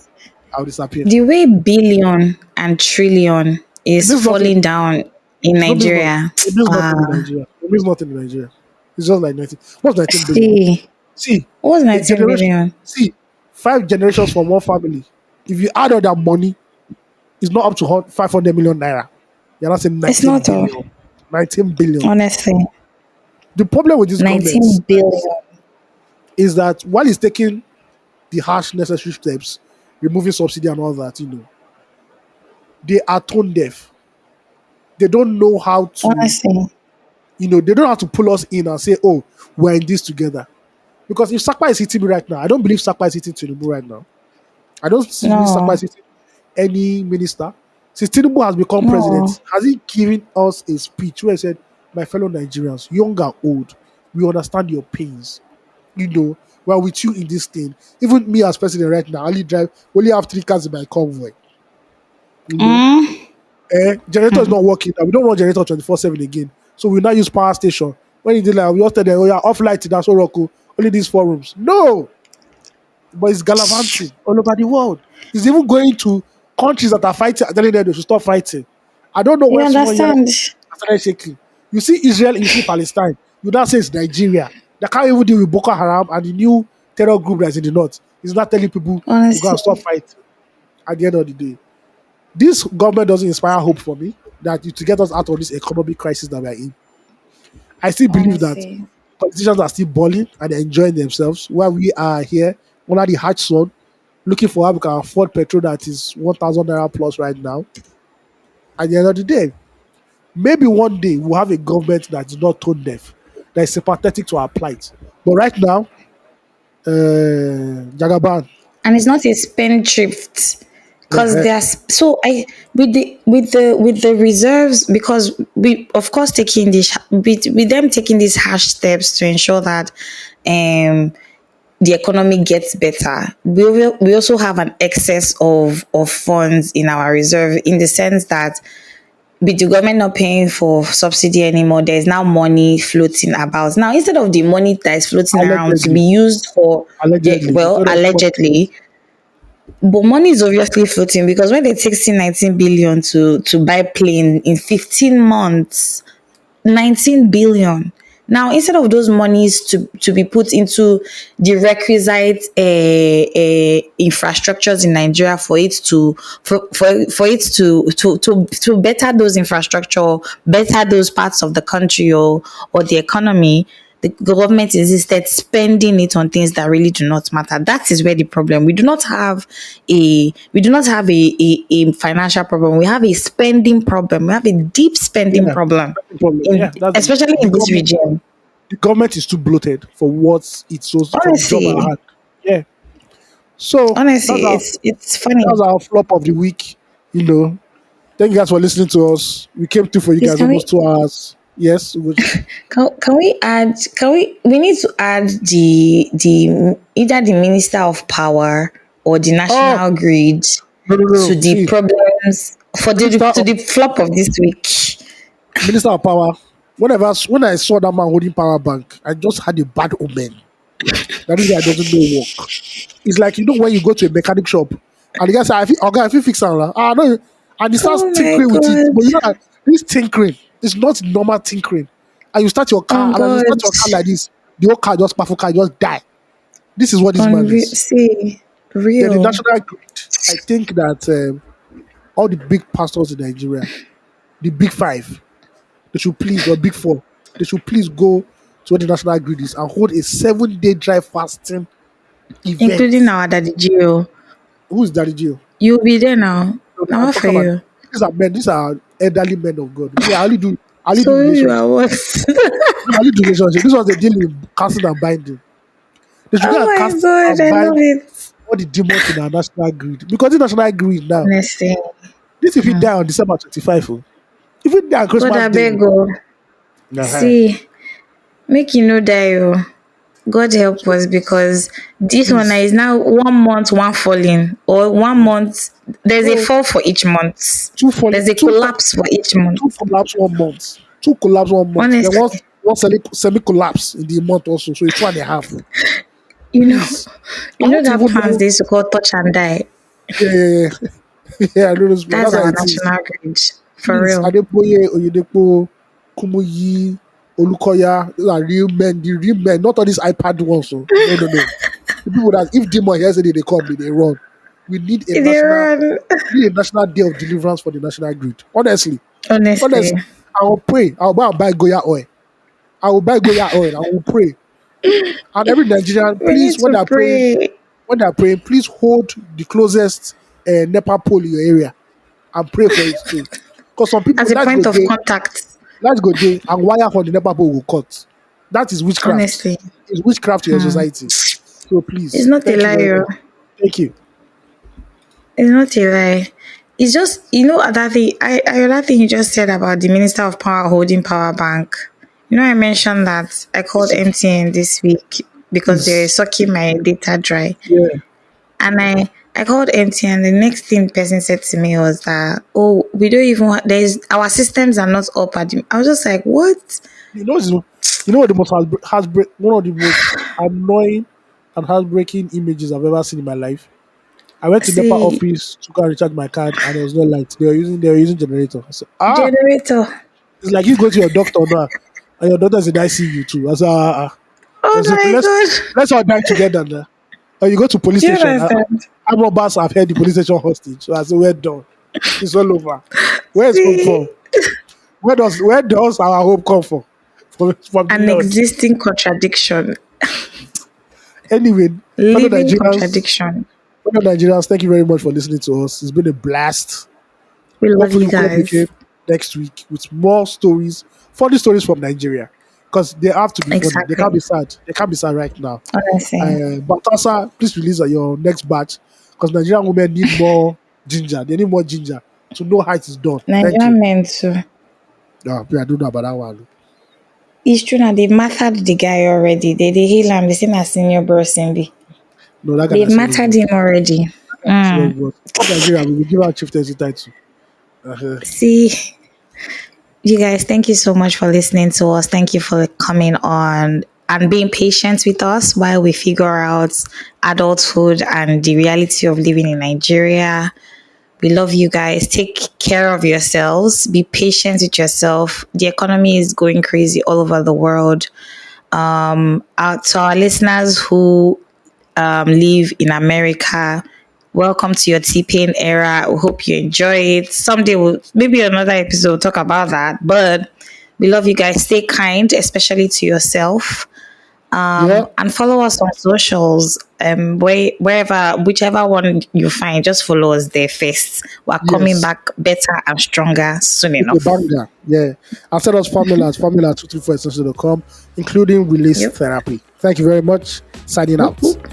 I'll disappear. the way billion and trillion It is means nothing. falling down in It's no means not. Nigeria. It means nothing in Ah, Nigeria. It means nothing in Nigeria. It's just like 19. What's 19 billion? see, See, what's a 19 generation. billion? See, 5 generations from one family. If you add all that money, it's not up to 500 million naira. You're not saying It's 19 not all. billion. 19 billion. Honestly, The problem with this government 19 billion. is that while it's taking the harsh necessary steps, removing subsidy and all that, they are tone deaf. They don't know how to, Honestly, they don't have to pull us in and say, oh, we're in this together. Because if Sakpa is hitting me right now, I don't believe Sakpa is hitting Tinubu right now. I don't believe Sakpa is no, hitting any minister. Since Tinubu has become no. president, has he given us a speech where he said, my fellow Nigerians, young and old, we understand your pains. We're with you in this thing. Even me as president right now, I only have 3 cars in my convoy. You know, Mm, generator is not working. We don't run generator 24/7 again. So we now use power station. When he did like, we all tell them, oh yeah, off light, that's all Roku. Only these 4 rooms. No, but it's gallivanting all over the world. It's even going to countries that are fighting and telling them they should stop fighting. I don't know you when someone here understand? started shaking. You see Israel, you see Palestine. You now say it's Nigeria. They can't even deal with Boko Haram and the new terror group that's in the north. It's not telling people to go and stop Honestly, fighting at the end of the day. This government doesn't inspire hope for me that to get us out of this economic crisis that we're in. I still believe that honestly, politicians are still balling and enjoying themselves while we are here under the hot sun looking for how we can afford petrol that is 1,000 naira plus right now. At the end of the day, maybe one day we'll have a government that is not tone deaf, that is sympathetic to our plight. But right now, Jagaban, and it's not a spendthrift because uh, there's so I with the reserves, because we of course taking this with them taking these harsh steps to ensure that um the economy gets better. We also have an excess of funds in our reserve, in the sense that with the government not paying for subsidy anymore, there's now money floating about. Now, instead of the money that is floating around to be allegedly, used for, allegedly, well, instead of allegedly, But money is obviously floating because when they take 19 billion to buy plane in 15 months, 19 billion. Now, instead of those monies to be put into the requisite infrastructures in Nigeria for it to for it to better those infrastructure, better those parts of the country or the economy, the government is instead spending it on things that really do not matter. That is where the problem. We do not have a financial problem. We have a spending problem. We have a deep spending Yeah, problem that's the problem. in Yeah, that's especially the in this government. region. The government is too bloated for what it's supposed for the job at Honestly, hand. Yeah. So honestly, it's that's funny. our flop of the week. You know, thank you guys for listening to us. We came through for you Please, guys almost 2 hours. Yes, Ugochi. can we add we need to add the either the minister of power or the Oh, national grid no, no, no, to no. the See, problems for the Minister to of the flop of this week. Minister of Power. When I saw that man holding power bank, I just had a bad omen. That this guy doesn't know work. It's like when you go to a mechanic shop and the guy say, "Okay, if you fix it, no," and he starts Oh my tinkering with it. god. But you know that this tinkering is not normal tinkering. And you start your car, On and as you start God. your car like this, the whole car just powerful car just die. This is what this man is. See, Then the real. national grid. I think that all the big pastors in Nigeria, the big five, they should please, or big four, they should please go to where the national grid is and hold a 7 day dry fasting event. Including our daddy Gio. Who's Daddy Gio? You'll be there now. No, no, Now I'm what for talking about you? these are men, these are elderly men of God. Me, I only do So you are relationship. what? No, I only do relationship. This was the deal in casting and binding. They should go Oh and my cast god, and I love bind it. all the demons in our national grid. Because the national grid now, Honestly. this if you die on December 25, oh. If you die on God Christmas I Day, beg oh. go. Uh-huh. See, make you no die oh. God help So us because this one please, is now 1 month, one falling, or 1 month. There's a no, fall for each month. two fall, There's a collapse for each two month. collapse 1 month, two collapse 1 month. Then Honestly, one semi collapse in the month also. So it's 2.5. you know, Please, I you know want to that even plans know. they used to call touch and die. Yeah, yeah, yeah. Yeah, I know this, but That's that's how our it is. national grid for Please, real. Adeboye, Oyedepo, Kumuyi, Olukoya, those are real men, the real men, not all these iPad ones. So. No, no, no. The people that if demon yesterday they come, they run. We need a They national, run. we need a national day of deliverance for the national grid. Honestly, Honestly, honestly, I will pray. I will go and buy Goya oil. I will buy Goya oil. I will pray. And every Nigerian, we please, need to pray when they're praying, please hold the closest NEPA pole in your area and pray for it too. Because some people as a light go point of day, contact. light go day, and wire for the NEPA pole will cut. That is witchcraft. Honestly, It's witchcraft in your society. So it's please, not a thank you lie. very Oh. much. Thank you. It's not a lie. It's just other thing. I other thing you just said about the minister of power holding power bank. I mentioned that I called MTN this week because they're Please. sucking my data dry, Yeah. and I called MTN. The next thing the person said to me was that, oh, we don't even there's our systems are not up at the. I was just like, what? You know what the most heartbreak, one of the most annoying and heartbreaking images I've ever seen in my life. I went to NEPA See, office to go and recharge my card, and there was no light. They were using generator. I said, generator. it's like you go to your doctor now, and your daughter's in ICU too. I said, Oh I said, my god. let's all die together now. Or you go to police Do you station. understand? I'm about have held the police station hostage. So I said, we're done. It's all over. Where is hope See, from? Where does our hope come from? From the an Lord. existing contradiction, Anyway, fellow living Nigerians, contradiction. thank you very much for listening to us. It's been a blast. We love Hopefully, you we'll come again guys. next week with more stories, funny stories from Nigeria, because they have to be funny. They can't Exactly. be sad. They can't be sad right now. Honestly. But also, please release your next batch because Nigerian women need more ginger. They need more ginger to know how it is done. Thank you. Nigerian men too. I don't know about that one. It's true now they've mastered the guy already. They heal him, they say na senior bro Simbi. No, that kind They've of serious mastered boss. him already. That kind of serious boss. Fuck Nigeria, we will give our chieftaincy title. Uh-huh. See, you guys, thank you so much for listening to us. Thank you for coming on. and being patient with us while we figure out adulthood and the reality of living in Nigeria. We love you guys. Take care of yourselves. Be patient with yourself. The economy is going crazy all over the world. To our listeners who live in America, welcome to your T-Pain era. We hope you enjoy it. Someday, maybe another episode, we'll talk about that. But we love you guys. Stay kind, especially to yourself. Yeah, And follow us on socials. Wherever, whichever one you find, just follow us there first. We're coming yes. back better and stronger soon With a enough. banger. Yeah. And send us formulas, formula234essential.com, including release Yep. therapy. Thank you very much. Signing Whoop, out. whoop.